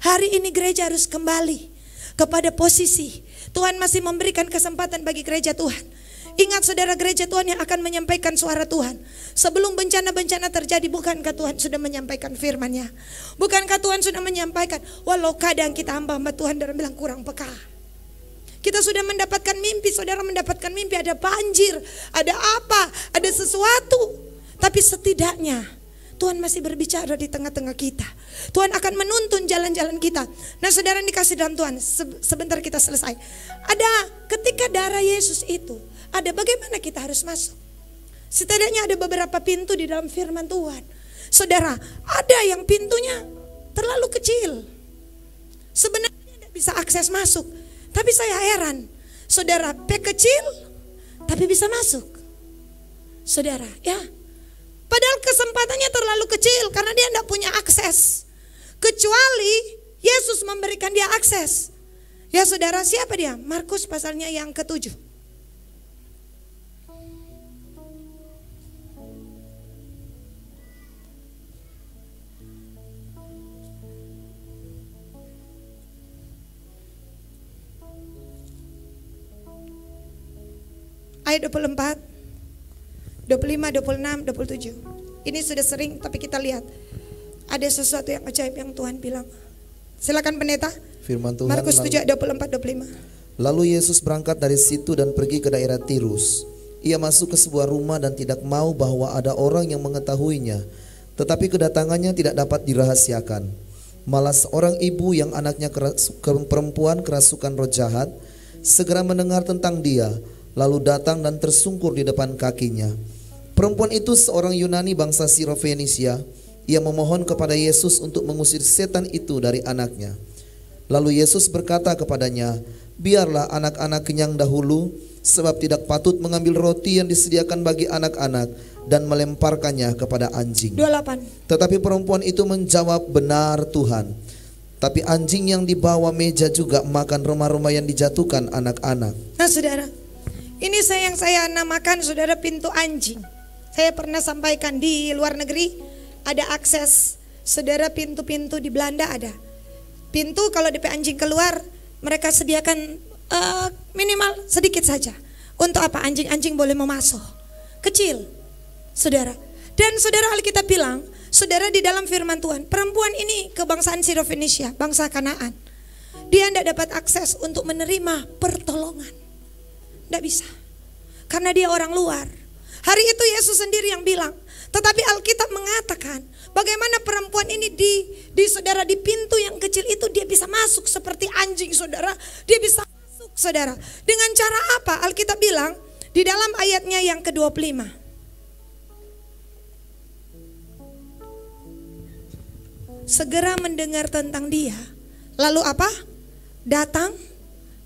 Hari ini gereja harus kembali kepada posisi. Tuhan masih memberikan kesempatan bagi gereja Tuhan. Ingat saudara, gereja Tuhan yang akan menyampaikan suara Tuhan. Sebelum bencana-bencana terjadi, bukankah Tuhan sudah menyampaikan firman-Nya? Bukankah Tuhan sudah menyampaikan, walau kadang kita hamba-hamba Tuhan dan bilang kurang peka. Kita sudah mendapatkan mimpi, saudara mendapatkan mimpi, ada banjir, ada apa, ada sesuatu. Tapi setidaknya Tuhan masih berbicara di tengah-tengah kita. Tuhan akan menuntun jalan-jalan kita. Nah saudara dikasih dalam Tuhan, sebentar kita selesai. Ada ketika darah Yesus itu, ada bagaimana kita harus masuk. Setidaknya ada beberapa pintu di dalam firman Tuhan. Saudara, ada yang pintunya terlalu kecil. Sebenarnya tidak bisa akses masuk. Tapi saya heran, saudara, kecil tapi bisa masuk. Saudara, ya. Padahal kesempatannya terlalu kecil karena dia tidak punya akses. Kecuali Yesus memberikan dia akses. Ya saudara, siapa dia? Markus pasalnya yang ke-7. Ayat 24, 25, 26, 27. Ini sudah sering tapi kita lihat ada sesuatu yang ajaib yang Tuhan bilang. Silakan pendeta. Firman Tuhan. Markus 7, 24, 25. Lalu Yesus berangkat dari situ dan pergi ke daerah Tirus. Ia masuk ke sebuah rumah dan tidak mau bahwa ada orang yang mengetahuinya. Tetapi kedatangannya tidak dapat dirahasiakan. Malah seorang ibu yang anaknya perempuan kerasukan roh jahat segera mendengar tentang dia, lalu datang dan tersungkur di depan kakinya. Perempuan itu seorang Yunani bangsa Sirofenisia. Ia memohon kepada Yesus untuk mengusir setan itu dari anaknya. Lalu Yesus berkata kepadanya, biarlah anak-anak kenyang dahulu, sebab tidak patut mengambil roti yang disediakan bagi anak-anak dan melemparkannya kepada anjing. 28. Tetapi perempuan itu menjawab, benar Tuhan. Tapi anjing yang dibawa meja juga makan rumah-rumah yang dijatuhkan anak-anak. Nah saudara, ini yang saya namakan saudara pintu anjing. Saya pernah sampaikan di luar negeri ada akses saudara pintu-pintu di Belanda ada. Pintu kalau DP anjing keluar mereka sediakan minimal sedikit saja. Untuk apa? Anjing-anjing boleh mau masuk. Kecil saudara. Dan saudara Alkitab bilang, saudara di dalam firman Tuhan, perempuan ini kebangsaan Sirofenisia, bangsa Kanaan. Dia tidak dapat akses untuk menerima pertolongan. Tidak bisa. Karena dia orang luar. Hari itu Yesus sendiri yang bilang. Tetapi Alkitab mengatakan bagaimana perempuan ini di saudara di pintu yang kecil itu dia bisa masuk seperti anjing saudara. Dia bisa masuk saudara. Dengan cara apa? Alkitab bilang di dalam ayatnya yang ke-25. Segera mendengar tentang dia. Lalu apa? Datang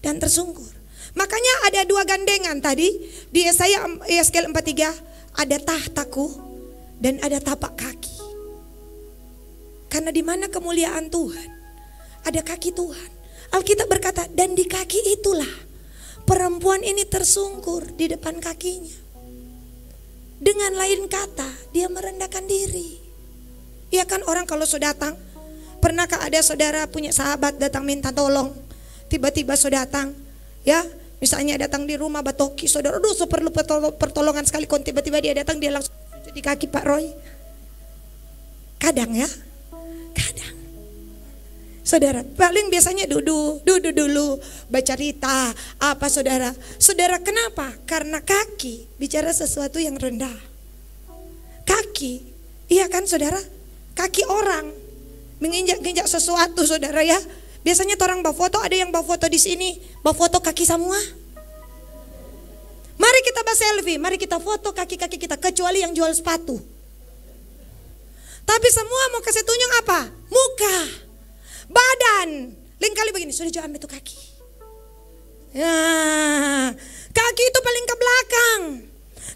dan tersungkur. Makanya ada dua gandengan tadi di Yesaya 43, ada tahtaku dan ada tapak kaki. Karena di mana kemuliaan Tuhan, ada kaki Tuhan. Alkitab berkata, dan di kaki itulah perempuan ini tersungkur di depan kakinya. Dengan lain kata, dia merendahkan diri. Ya kan, orang kalau sudah datang, pernahkah ada saudara punya sahabat datang minta tolong, tiba-tiba sudah datang, ya, misalnya datang di rumah batoki, saudara, aduh perlu pertolongan sekali, kon tiba-tiba dia datang, dia langsung sujud di kaki Pak Roy. Kadang ya, kadang. Saudara, paling biasanya duduk dulu, baca cerita, apa saudara. Saudara, kenapa? Karena kaki bicara sesuatu yang rendah. Kaki, iya kan saudara? Kaki orang menginjak-injak sesuatu, saudara ya. Biasanya orang bawa foto, ada yang bawa foto di sini, bawa foto kaki semua. Mari kita bawa selfie, mari kita foto kaki-kaki kita, kecuali yang jual sepatu. Tapi semua mau kasih tunjuk apa? Muka, badan. Lain kali begini, sudah jauh ambil tuh kaki. Ya, kaki itu paling ke belakang.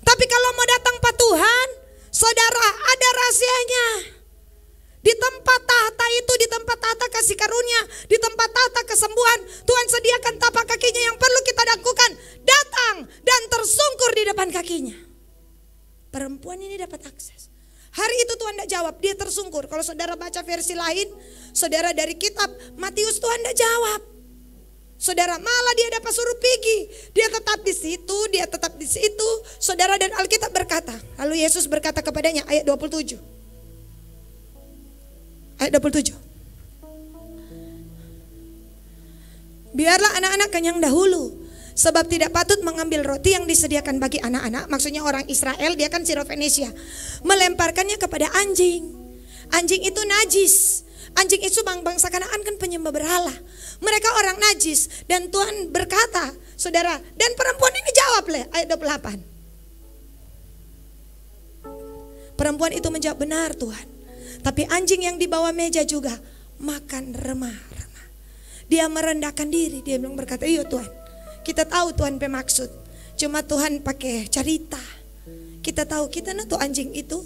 Tapi kalau mau datang Pak Tuhan, saudara, ada rahasianya. Di tempat tahta itu, di tempat tahta kasih karunia, di tempat tahta kesembuhan, Tuhan sediakan tapak kakinya. Yang perlu kita lakukan, datang dan tersungkur di depan kakinya. Perempuan ini dapat akses. Hari itu Tuhan tidak jawab, dia tersungkur. Kalau saudara baca versi lain, saudara dari kitab Matius, Tuhan tidak jawab. Saudara, malah dia dapat suruh pergi. Dia tetap di situ, dia tetap di situ. Saudara, dan Alkitab berkata, lalu Yesus berkata kepadanya, ayat 27. Ayat 27. Biarlah anak-anak kenyang dahulu, sebab tidak patut mengambil roti yang disediakan bagi anak-anak. Maksudnya orang Israel, dia kan Sirofenesia, melemparkannya kepada anjing. Anjing itu najis. Anjing itu bangsa Kanaan kan penyembah berhala. Mereka orang najis. Dan Tuhan berkata, saudara, dan perempuan ini jawab ayat 28. Perempuan itu menjawab, benar Tuhan. Tapi anjing yang di bawah meja juga makan remah-remah. Dia merendahkan diri. Dia bilang berkata, iya Tuhan, kita tahu Tuhan pemaksud. Cuma Tuhan pakai cerita. Kita tahu kita tuh anjing itu,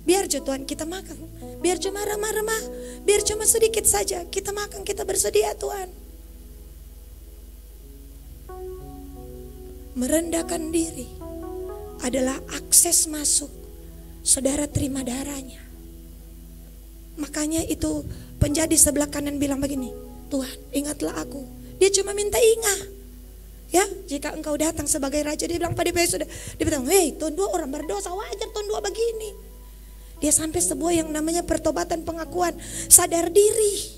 biar aja Tuhan kita makan. Biar cuma remah-remah, biar cuma sedikit saja kita makan, kita bersedia Tuhan. Merendahkan diri adalah akses masuk. Saudara terima darahnya. Makanya itu penjadi sebelah kanan bilang begini, Tuhan ingatlah aku. Dia cuma minta ingat. Ya, jika engkau datang sebagai raja, dia bilang pada sudah, dia bilang, hei Tuhan, dua orang berdosa, wajar Tuhan dua begini. Dia sampai sebuah yang namanya pertobatan, pengakuan, sadar diri.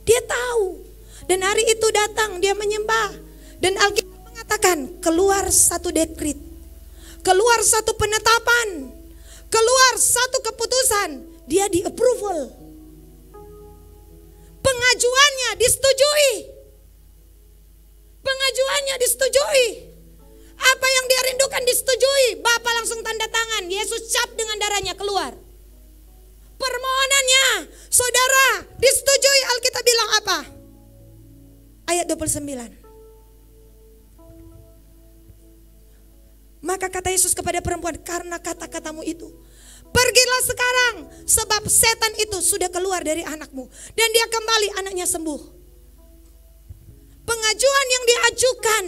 Dia tahu. Dan hari itu datang, dia menyembah. Dan Alkitab mengatakan, keluar satu dekrit, keluar satu penetapan, keluar satu keputusan. Dia di approval. Pengajuannya disetujui. Pengajuannya disetujui. Apa yang dia rindukan disetujui. Bapa langsung tanda tangan. Yesus cap dengan darahnya keluar. Permohonannya, saudara, disetujui. Alkitab bilang apa? Ayat 29. Maka kata Yesus kepada perempuan, karena kata-katamu itu, pergilah sekarang, sebab setan itu sudah keluar dari anakmu. Dan dia kembali, anaknya sembuh. Pengajuan yang diajukan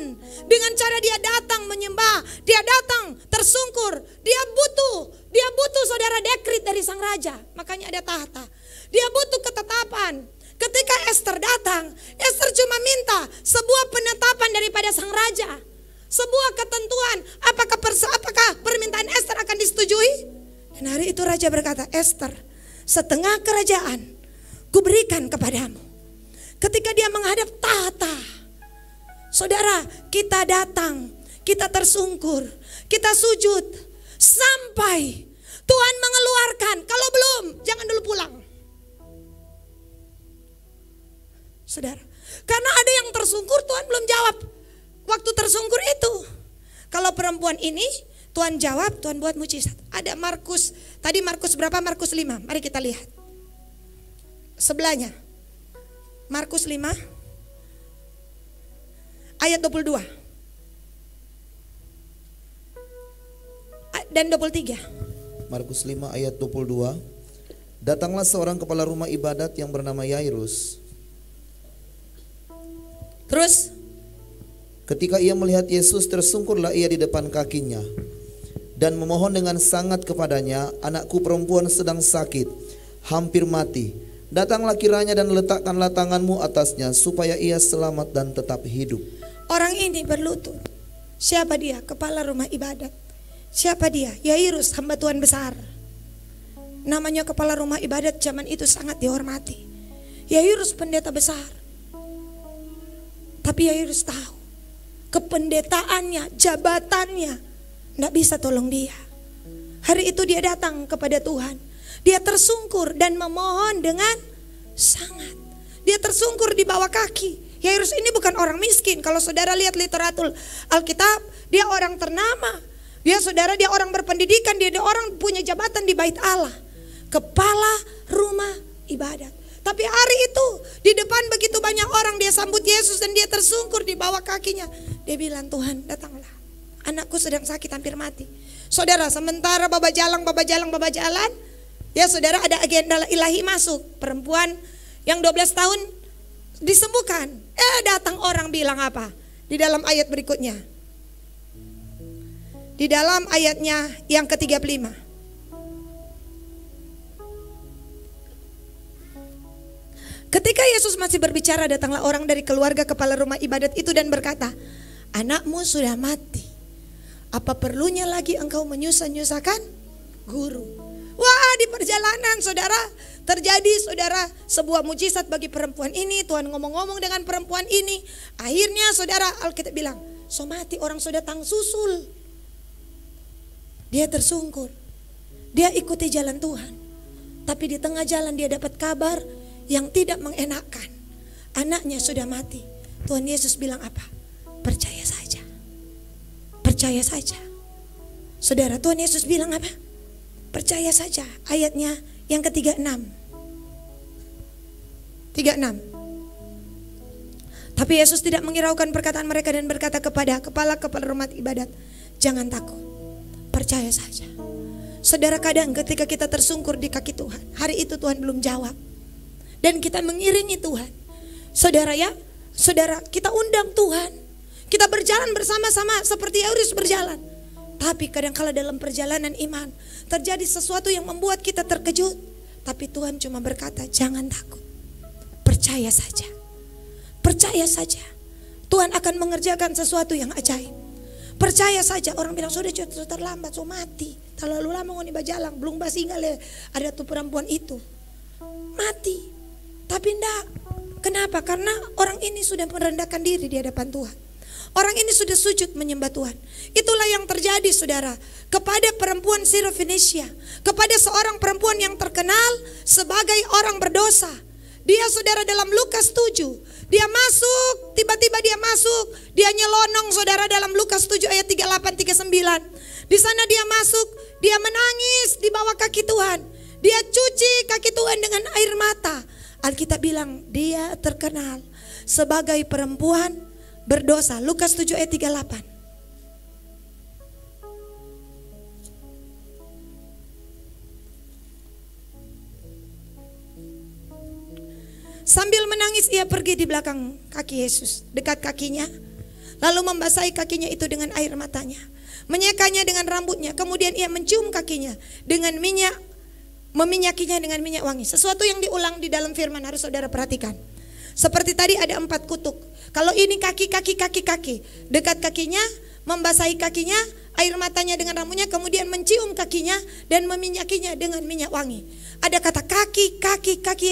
dengan cara dia datang menyembah, dia datang tersungkur, dia butuh saudara dekrit dari sang raja. Makanya ada tahta. Dia butuh ketetapan. Ketika Esther datang, Esther cuma minta sebuah penetapan daripada sang raja. Sebuah ketentuan, apakah permintaan Esther akan disetujui? Dan hari itu raja berkata, Esther, setengah kerajaan kuberikan kepadamu. Ketika dia menghadap tahta, saudara, kita datang, kita tersungkur, kita sujud, sampai Tuhan mengeluarkan. Kalau belum, jangan dulu pulang. Saudara, karena ada yang tersungkur, Tuhan belum jawab. Waktu tersungkur itu, kalau perempuan ini, Tuhan jawab, Tuhan buat mujizat. Ada Markus, tadi Markus berapa? Markus 5, mari kita lihat. Sebelahnya, Markus 5, ayat 22 dan 23. Markus 5 ayat 22. Datanglah seorang kepala rumah ibadat yang bernama Yairus. Terus ketika ia melihat Yesus, tersungkurlah ia di depan kakinya dan memohon dengan sangat kepadanya, anakku perempuan sedang sakit, hampir mati. Datanglah kiranya dan letakkanlah tanganmu atasnya supaya ia selamat dan tetap hidup. orang ini berlutut. Siapa dia? Kepala rumah ibadat. Siapa dia? Yairus, hamba Tuhan besar. Namanya kepala rumah ibadat zaman itu sangat dihormati. Yairus pendeta besar. Tapi Yairus tahu kependetaannya, jabatannya tidak bisa tolong dia. Hari itu dia datang kepada Tuhan. Dia tersungkur dan memohon dengan sangat. Dia tersungkur di bawah kaki. Yairus ini bukan orang miskin. Kalau saudara lihat literatur Alkitab, dia orang ternama. Dia orang berpendidikan, dia orang punya jabatan di bait Allah. Kepala rumah ibadat. Tapi hari itu di depan begitu banyak orang, dia sambut Yesus dan dia tersungkur di bawah kakinya. Dia bilang, Tuhan datanglah, anakku sedang sakit hampir mati. Saudara, sementara Baba jalan, ya saudara, ada agenda ilahi masuk. Perempuan yang 12 tahun disembuhkan. Datang orang bilang apa? Di dalam ayat berikutnya. Di dalam ayatnya yang ke-35. Ketika Yesus masih berbicara, datanglah orang dari keluarga kepala rumah ibadat itu dan berkata, anakmu sudah mati. Apa perlunya lagi engkau menyusah-nyusahkan guru? Wah, di perjalanan saudara terjadi sebuah mujizat bagi perempuan ini. Tuhan ngomong-ngomong dengan perempuan ini. Akhirnya saudara, Alkitab bilang, so mati orang sudah tang susul. Dia tersungkur. Dia ikuti jalan Tuhan. Tapi di tengah jalan dia dapat kabar yang tidak mengenakkan. Anaknya sudah mati. Tuhan Yesus bilang apa? Percaya saja. Percaya saja. Saudara, Tuhan Yesus bilang apa? Percaya saja. Ayatnya yang ke-36. 36. Tapi Yesus tidak menghiraukan perkataan mereka dan berkata kepada kepala rumah ibadat, jangan takut. Percaya saja. Saudara, kadang ketika kita tersungkur di kaki Tuhan, hari itu Tuhan belum jawab. Dan kita mengiringi Tuhan. Saudara ya, saudara, kita undang Tuhan. Kita berjalan bersama-sama seperti Yairus berjalan. Tapi kadang-kala dalam perjalanan iman terjadi sesuatu yang membuat kita terkejut. Tapi Tuhan cuma berkata, jangan takut. Percaya saja. Percaya saja. Tuhan akan mengerjakan sesuatu yang ajaib. Percaya saja. Orang bilang, sudah terlambat, so mati. Terlalu lama ngoni bajalang, belum basinggal ada tuh perempuan itu. Mati. Tapi enggak. Kenapa? Karena orang ini sudah merendahkan diri di hadapan Tuhan. Orang ini sudah sujud menyembah Tuhan. Itulah yang terjadi saudara kepada perempuan Sirofenisia, kepada seorang perempuan yang terkenal sebagai orang berdosa. Dia saudara dalam Lukas 7, dia masuk, tiba-tiba dia masuk, dia nyelonong saudara dalam Lukas 7 ayat 38-39. Di sana dia masuk, dia menangis di bawah kaki Tuhan. Dia cuci kaki Tuhan dengan air mata. Alkitab bilang dia terkenal sebagai perempuan berdosa. Lukas 7 ayat 38. Sambil menangis ia pergi di belakang kaki Yesus, dekat kakinya. Lalu membasahi kakinya itu dengan air matanya, menyekanya dengan rambutnya. Kemudian ia mencium kakinya dengan minyak, meminyakinya dengan minyak wangi. Sesuatu yang diulang di dalam firman harus saudara perhatikan. Seperti tadi ada 4 kutuk. Kalau ini kaki. Dekat kakinya, membasahi kakinya, air matanya dengan rambutnya, kemudian mencium kakinya dan meminyakinya dengan minyak wangi. Ada kata kaki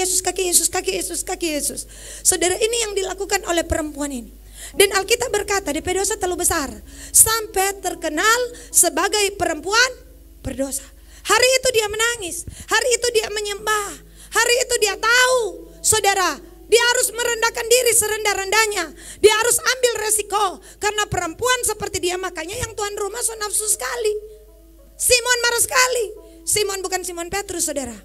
Yesus, kaki Yesus. Saudara, ini yang dilakukan oleh perempuan ini. Dan Alkitab berkata, DP dosa terlalu besar sampai terkenal sebagai perempuan berdosa. Hari itu dia menangis, hari itu dia menyembah, hari itu dia tahu, saudara, dia harus merendahkan diri serendah-rendahnya. Dia harus ambil resiko karena perempuan seperti dia, makanya yang tuan rumah so nafsu sekali. Simon marah sekali. Simon bukan Simon Petrus, saudara.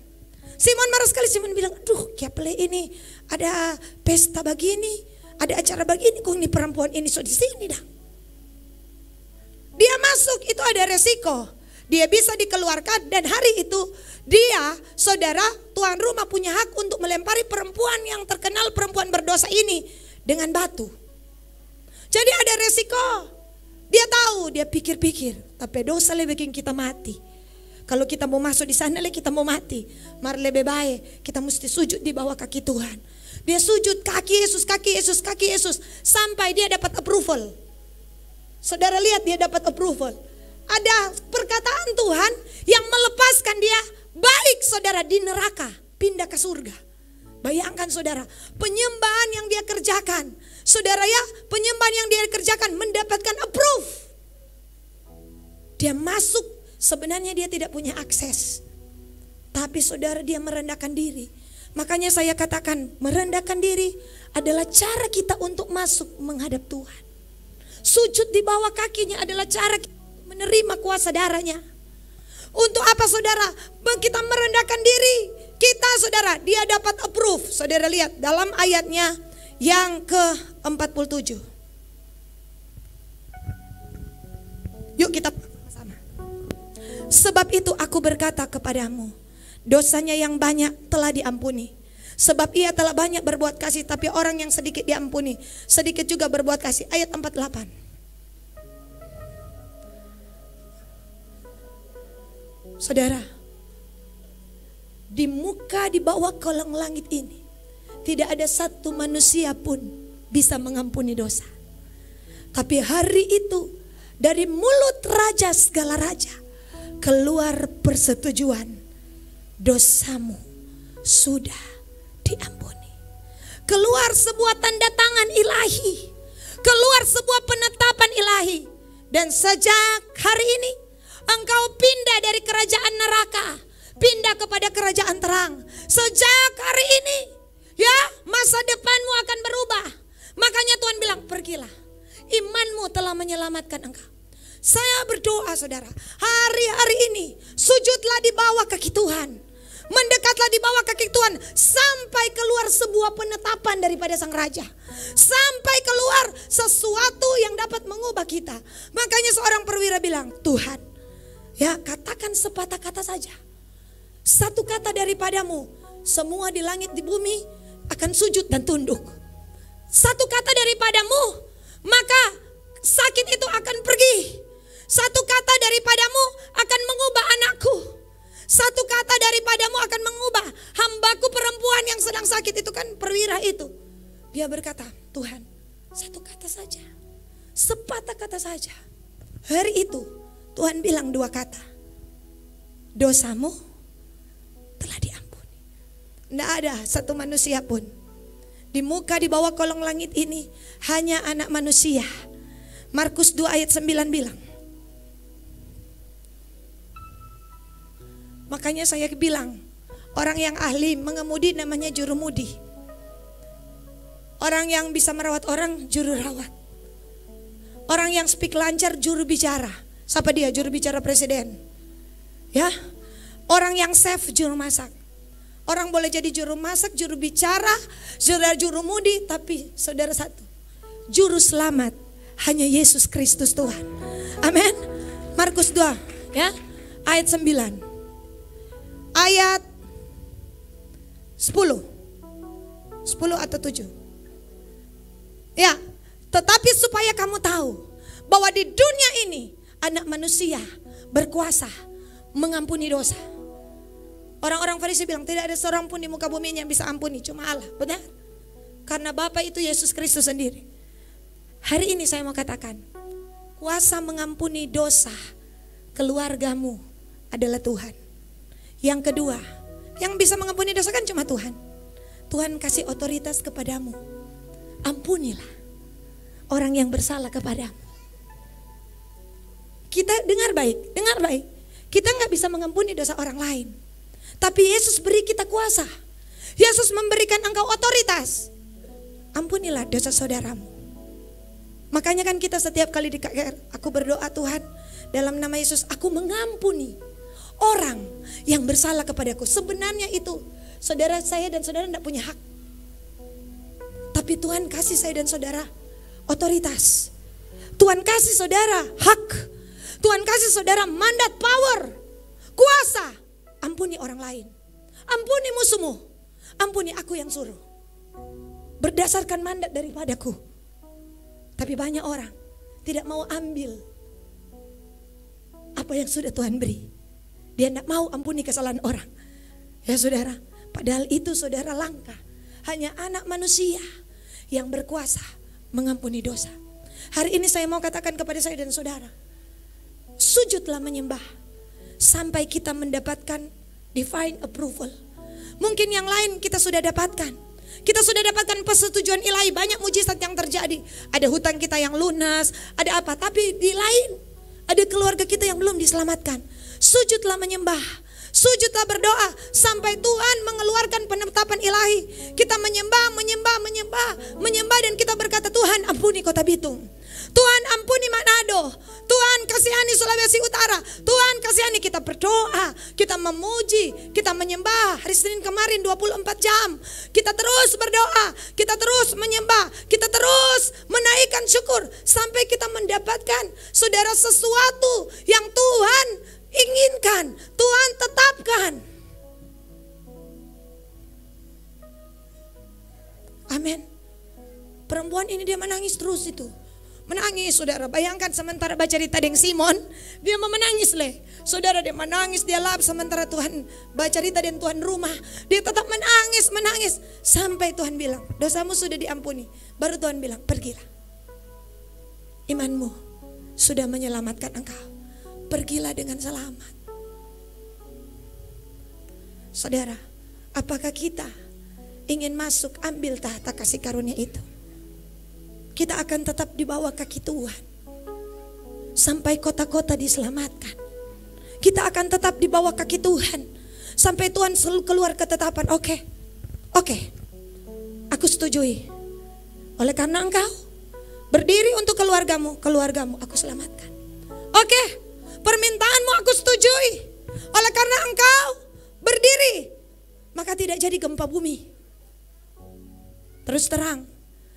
Simon marah sekali. Simon bilang, aduh, kiaple ini ada pesta begini, ada acara begini, kok ini perempuan ini so di sini dah. Dia masuk itu ada resiko. Dia bisa dikeluarkan dan hari itu dia, saudara, tuan rumah punya hak untuk melempari perempuan yang terkenal perempuan berdosa ini dengan batu. Jadi ada resiko. Dia tahu, dia pikir-pikir, tapi dosa lebih bikin kita mati. Kalau kita mau masuk di sana, kita mau mati. Mari lebih baik kita mesti sujud di bawah kaki Tuhan. Dia sujud kaki Yesus, kaki Yesus, kaki Yesus, sampai dia dapat approval. Saudara lihat, dia dapat approval. Ada perkataan Tuhan yang melepaskan dia baik saudara di neraka, pindah ke surga. Bayangkan saudara, penyembahan yang dia kerjakan. Saudara ya, penyembahan yang dia kerjakan mendapatkan approve. Dia masuk, sebenarnya dia tidak punya akses. Tapi saudara, dia merendahkan diri. Makanya saya katakan, merendahkan diri adalah cara kita untuk masuk menghadap Tuhan. Sujud di bawah kakinya adalah cara kita menerima kuasa darahnya. Untuk apa saudara? Kita merendahkan diri. Kita saudara, dia dapat approve. Saudara lihat dalam ayatnya yang ke-47. Yuk kita sama-sama. Sebab itu aku berkata kepadamu, dosanya yang banyak telah diampuni. Sebab ia telah banyak berbuat kasih, tapi orang yang sedikit diampuni, sedikit juga berbuat kasih. Ayat 48. Saudara, di muka di bawah kolong langit ini tidak ada satu manusia pun bisa mengampuni dosa. Tapi hari itu dari mulut raja segala raja keluar persetujuan, dosamu sudah diampuni. Keluar sebuah tanda tangan ilahi, keluar sebuah penetapan ilahi. Dan sejak hari ini engkau pindah dari kerajaan neraka, pindah kepada kerajaan terang. Sejak hari ini, ya, masa depanmu akan berubah. Makanya Tuhan bilang, pergilah, imanmu telah menyelamatkan engkau. Saya berdoa saudara, hari-hari ini sujudlah di bawah kaki Tuhan, mendekatlah di bawah kaki Tuhan, sampai keluar sebuah penetapan daripada Sang Raja, sampai keluar sesuatu yang dapat mengubah kita. Makanya seorang perwira bilang, Tuhan, ya, katakan sepatah kata saja, satu kata daripadamu, semua di langit di bumi akan sujud dan tunduk. Satu kata daripadamu, maka sakit itu akan pergi. Satu kata daripadamu akan mengubah anakku. Satu kata daripadamu akan mengubah hambaku perempuan yang sedang sakit. Itu kan perwira itu. Dia berkata, Tuhan, satu kata saja, sepatah kata saja. Hari itu Tuhan bilang dua kata, dosamu telah diampuni. Tidak ada satu manusia pun di muka di bawah kolong langit ini, hanya anak manusia. Markus 2 ayat 9 bilang. Makanya saya bilang, orang yang ahli mengemudi namanya jurumudi. Orang yang bisa merawat orang, juru rawat. Orang yang speak lancar, juru bicara. Siapa dia? Juru bicara presiden. Ya, orang yang chef, juru masak. Orang boleh jadi juru masak, juru bicara, juru mudi, tapi saudara satu, juru selamat hanya Yesus Kristus Tuhan. Amin. Markus 2 ya, ayat 9. Ayat 10 atau 7. Ya, tetapi supaya kamu tahu bahwa di dunia ini anak manusia berkuasa mengampuni dosa. Orang-orang Farisi bilang tidak ada seorang pun di muka bumi yang bisa ampuni, cuma Allah. Benar? Karena Bapa itu Yesus Kristus sendiri. Hari ini saya mau katakan, kuasa mengampuni dosa keluargamu adalah Tuhan. Yang kedua, yang bisa mengampuni dosa kan cuma Tuhan. Tuhan kasih otoritas kepadamu. Ampunilah orang yang bersalah kepadamu. Kita dengar baik, dengar baik. Kita nggak bisa mengampuni dosa orang lain. Tapi Yesus beri kita kuasa. Yesus memberikan engkau otoritas. Ampunilah dosa saudaramu. Makanya kan kita setiap kali di KKR, aku berdoa, Tuhan, dalam nama Yesus aku mengampuni orang yang bersalah kepadaku. Sebenarnya itu saudara saya dan saudara tidak punya hak. Tapi Tuhan kasih saya dan saudara otoritas. Tuhan kasih saudara hak. Tuhan kasih saudara mandat, power, kuasa. Ampuni orang lain. Ampuni musuhmu. Ampuni aku yang suruh. Berdasarkan mandat daripadaku. Tapi banyak orang tidak mau ambil apa yang sudah Tuhan beri. Dia tidak mau ampuni kesalahan orang. Ya saudara, padahal itu saudara langka. Hanya anak manusia yang berkuasa mengampuni dosa. Hari ini saya mau katakan kepada saya dan saudara, sujudlah menyembah sampai kita mendapatkan divine approval. Mungkin yang lain kita sudah dapatkan. Kita sudah dapatkan persetujuan ilahi, banyak mujizat yang terjadi. Ada hutang kita yang lunas, ada apa, tapi di lain ada keluarga kita yang belum diselamatkan. Sujudlah menyembah, sujudlah berdoa sampai Tuhan mengeluarkan penetapan ilahi. Kita menyembah dan kita berkata, Tuhan ampuni Kota Bitung, Tuhan ampuni Manado, Tuhan kasihani Sulawesi Utara, Tuhan kasihani. Kita berdoa, kita memuji, kita menyembah. Hari Senin kemarin 24 jam kita terus berdoa, kita terus menyembah, kita terus menaikkan syukur sampai kita mendapatkan saudara sesuatu yang Tuhan inginkan, Tuhan tetapkan. Amin. Perempuan ini dia menangis terus itu. Menangis saudara, bayangkan sementara baca cerita dengan Simon, dia mau menangis leh. Saudara, dia menangis, dia lap sementara Tuhan baca cerita dengan Tuhan rumah. Dia tetap menangis. Sampai Tuhan bilang, dosamu sudah diampuni. Baru Tuhan bilang, pergilah. Imanmu sudah menyelamatkan engkau. Pergilah dengan selamat. Saudara, apakah kita ingin masuk ambil tahta kasih karunia itu? Kita akan tetap di bawah kaki Tuhan sampai kota-kota diselamatkan. Kita akan tetap di bawah kaki Tuhan sampai Tuhan selalu keluar ketetapan. Oke, aku setujui. Oleh karena engkau berdiri untuk keluargamu aku selamatkan. Oke, permintaanmu aku setujui. Oleh karena engkau berdiri, maka tidak jadi gempa bumi. Terus terang,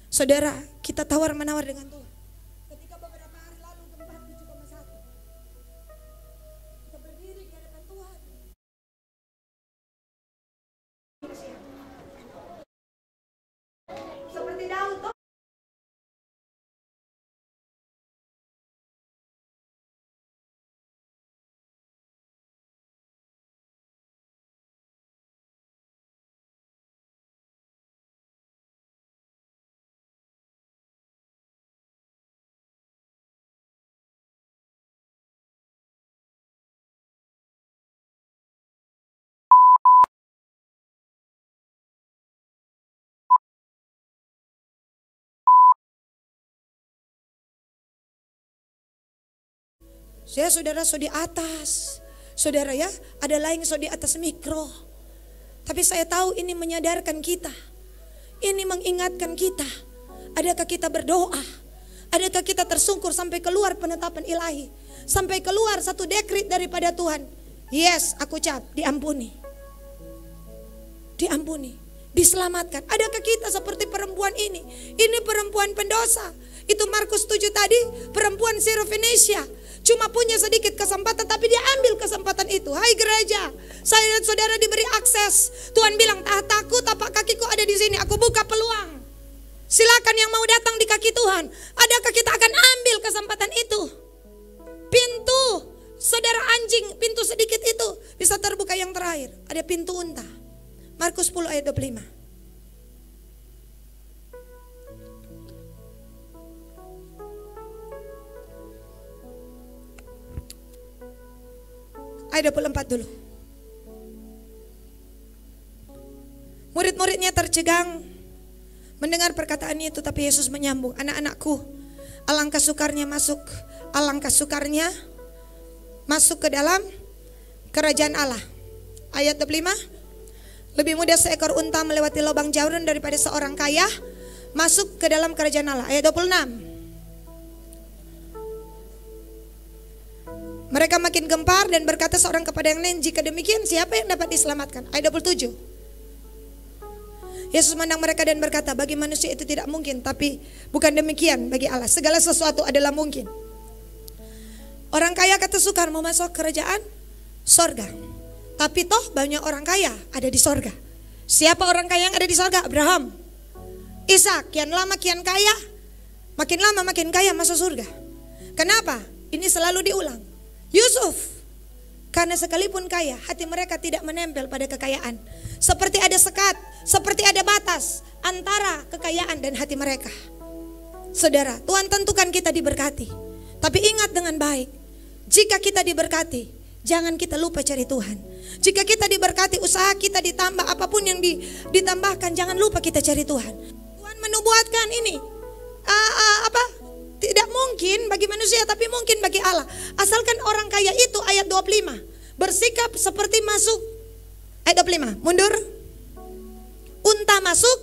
saudara, kita tawar-menawar dengan Tuhan. Ketika beberapa hari lalu gempa 7,1, kita berdiri di hadapan Tuhan. Seperti Daud. Saya saudara so di atas, saudara ya, ada lain so di atas mikro. Tapi saya tahu ini menyadarkan kita, ini mengingatkan kita. Adakah kita berdoa? Adakah kita tersungkur sampai keluar penetapan ilahi? Sampai keluar satu dekret daripada Tuhan. Yes, aku ucap, diampuni. Diampuni, diselamatkan. Adakah kita seperti perempuan ini? Ini perempuan pendosa. Itu Markus 7 tadi, perempuan Sirofenesia. Cuma punya sedikit kesempatan, tapi dia ambil kesempatan itu. Hai gereja, saya dan saudara diberi akses. Tuhan bilang, tahtaku, tapak kakiku ada di sini. Aku buka peluang. Silakan yang mau datang di kaki Tuhan. Adakah kita akan ambil kesempatan itu? Pintu, saudara anjing, pintu sedikit itu bisa terbuka yang terakhir. Ada pintu unta. Markus 10 ayat 25. Ayat 24 dulu. Murid-muridnya tercegang mendengar perkataan itu, tapi Yesus menyambung, anak-anakku, alangkah sukarnya masuk ke dalam kerajaan Allah. Ayat 25. Lebih mudah seekor unta melewati lubang jarum daripada seorang kaya masuk ke dalam kerajaan Allah. Ayat 26. Mereka makin gempar dan berkata seorang kepada yang lain, jika demikian siapa yang dapat diselamatkan? Ayat 27. Yesus memandang mereka dan berkata, bagi manusia itu tidak mungkin, tapi bukan demikian bagi Allah. Segala sesuatu adalah mungkin. Orang kaya kata sukar mau masuk kerajaan sorga. Tapi toh banyak orang kaya ada di sorga. Siapa orang kaya yang ada di sorga? Abraham, Ishak, kian lama kian kaya. makin lama makin kaya masuk surga. Kenapa? Ini selalu diulang. Yusuf, karena sekalipun kaya, hati mereka tidak menempel pada kekayaan. Seperti ada sekat, seperti ada batas antara kekayaan dan hati mereka. Saudara, Tuhan tentukan kita diberkati. Tapi ingat dengan baik, jika kita diberkati, jangan kita lupa cari Tuhan. Jika kita diberkati, usaha kita ditambah, apapun yang ditambahkan, jangan lupa kita cari Tuhan. Tuhan menubuatkan ini. Tidak mungkin bagi manusia, tapi mungkin bagi Allah. Asalkan orang kaya itu, ayat 25, bersikap seperti masuk. Ayat 25, mundur. Unta masuk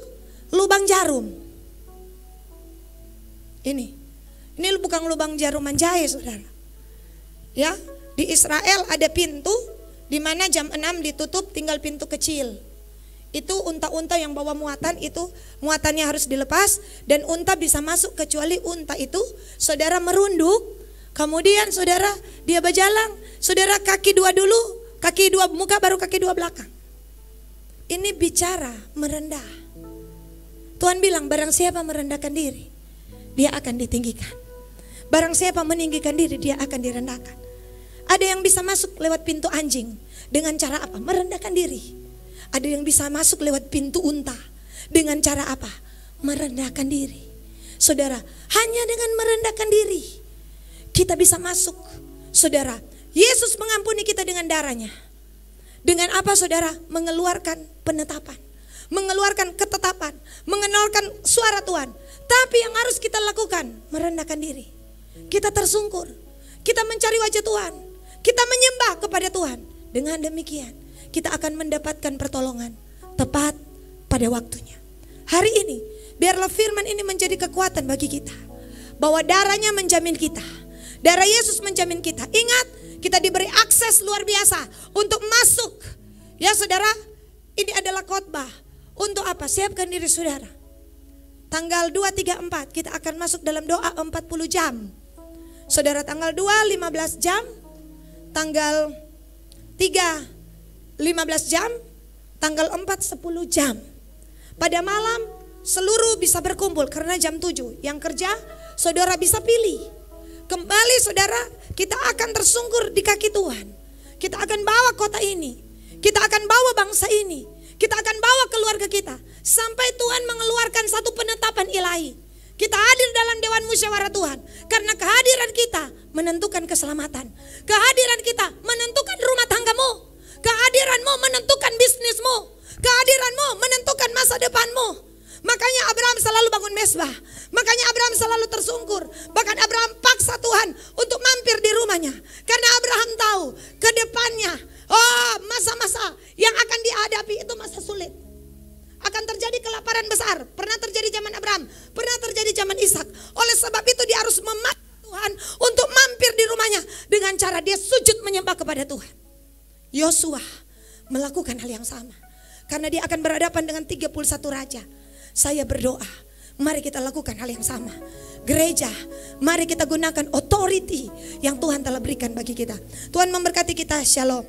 lubang jarum. Ini bukan lubang jarum menjahit, saudara. Ya, di Israel ada pintu di mana jam 6 ditutup, tinggal pintu kecil. Itu unta-unta yang bawa muatan, itu muatannya harus dilepas, dan unta bisa masuk kecuali unta itu saudara merunduk, kemudian saudara dia berjalan, saudara kaki dua dulu, kaki dua muka baru kaki dua belakang. Ini bicara merendah. Tuhan bilang barang siapa merendahkan diri, dia akan ditinggikan. Barang siapa meninggikan diri, dia akan direndahkan. Ada yang bisa masuk lewat pintu anjing dengan cara apa? Merendahkan diri. Ada yang bisa masuk lewat pintu unta dengan cara apa? Merendahkan diri. Saudara, hanya dengan merendahkan diri kita bisa masuk. Saudara, Yesus mengampuni kita dengan darahnya. Dengan apa, saudara? Mengeluarkan penetapan, mengeluarkan ketetapan, mengeluarkan suara Tuhan. Tapi yang harus kita lakukan, merendahkan diri. Kita tersungkur, kita mencari wajah Tuhan, kita menyembah kepada Tuhan. Dengan demikian kita akan mendapatkan pertolongan tepat pada waktunya. Hari ini biarlah firman ini menjadi kekuatan bagi kita, bahwa darahnya menjamin kita. Darah Yesus menjamin kita. Ingat, kita diberi akses luar biasa untuk masuk. Ya saudara, ini adalah khotbah. Untuk apa? Siapkan diri saudara. Tanggal 2, 3, 4 kita akan masuk dalam doa 40 jam. Saudara, tanggal 2 15 jam, tanggal 3 15 jam, tanggal 4 10 jam. Pada malam seluruh bisa berkumpul karena jam 7. Yang kerja saudara bisa pilih. Kembali saudara, kita akan tersungkur di kaki Tuhan. Kita akan bawa kota ini, kita akan bawa bangsa ini, kita akan bawa keluarga kita, sampai Tuhan mengeluarkan satu penetapan ilahi. Kita hadir dalam Dewan Musyawarah Tuhan, karena kehadiran kita menentukan keselamatan. Kehadiran kita menentukan rumah tanggamu. Kehadiranmu menentukan bisnismu. Kehadiranmu menentukan masa depanmu. Makanya Abraham selalu bangun mezbah. Makanya Abraham selalu tersungkur. Bahkan Abraham paksa Tuhan untuk mampir di rumahnya. Karena Abraham tahu ke depannya, masa-masa yang akan dihadapi itu masa sulit. Akan terjadi kelaparan besar. Pernah terjadi zaman Abraham, pernah terjadi zaman Ishak. Oleh sebab itu dia harus memaksa Tuhan untuk mampir di rumahnya dengan cara dia sujud menyembah kepada Tuhan. Yosua melakukan hal yang sama, karena dia akan berhadapan dengan 31 raja. Saya berdoa, mari kita lakukan hal yang sama. Gereja, mari kita gunakan authority yang Tuhan telah berikan bagi kita. Tuhan memberkati kita. Shalom.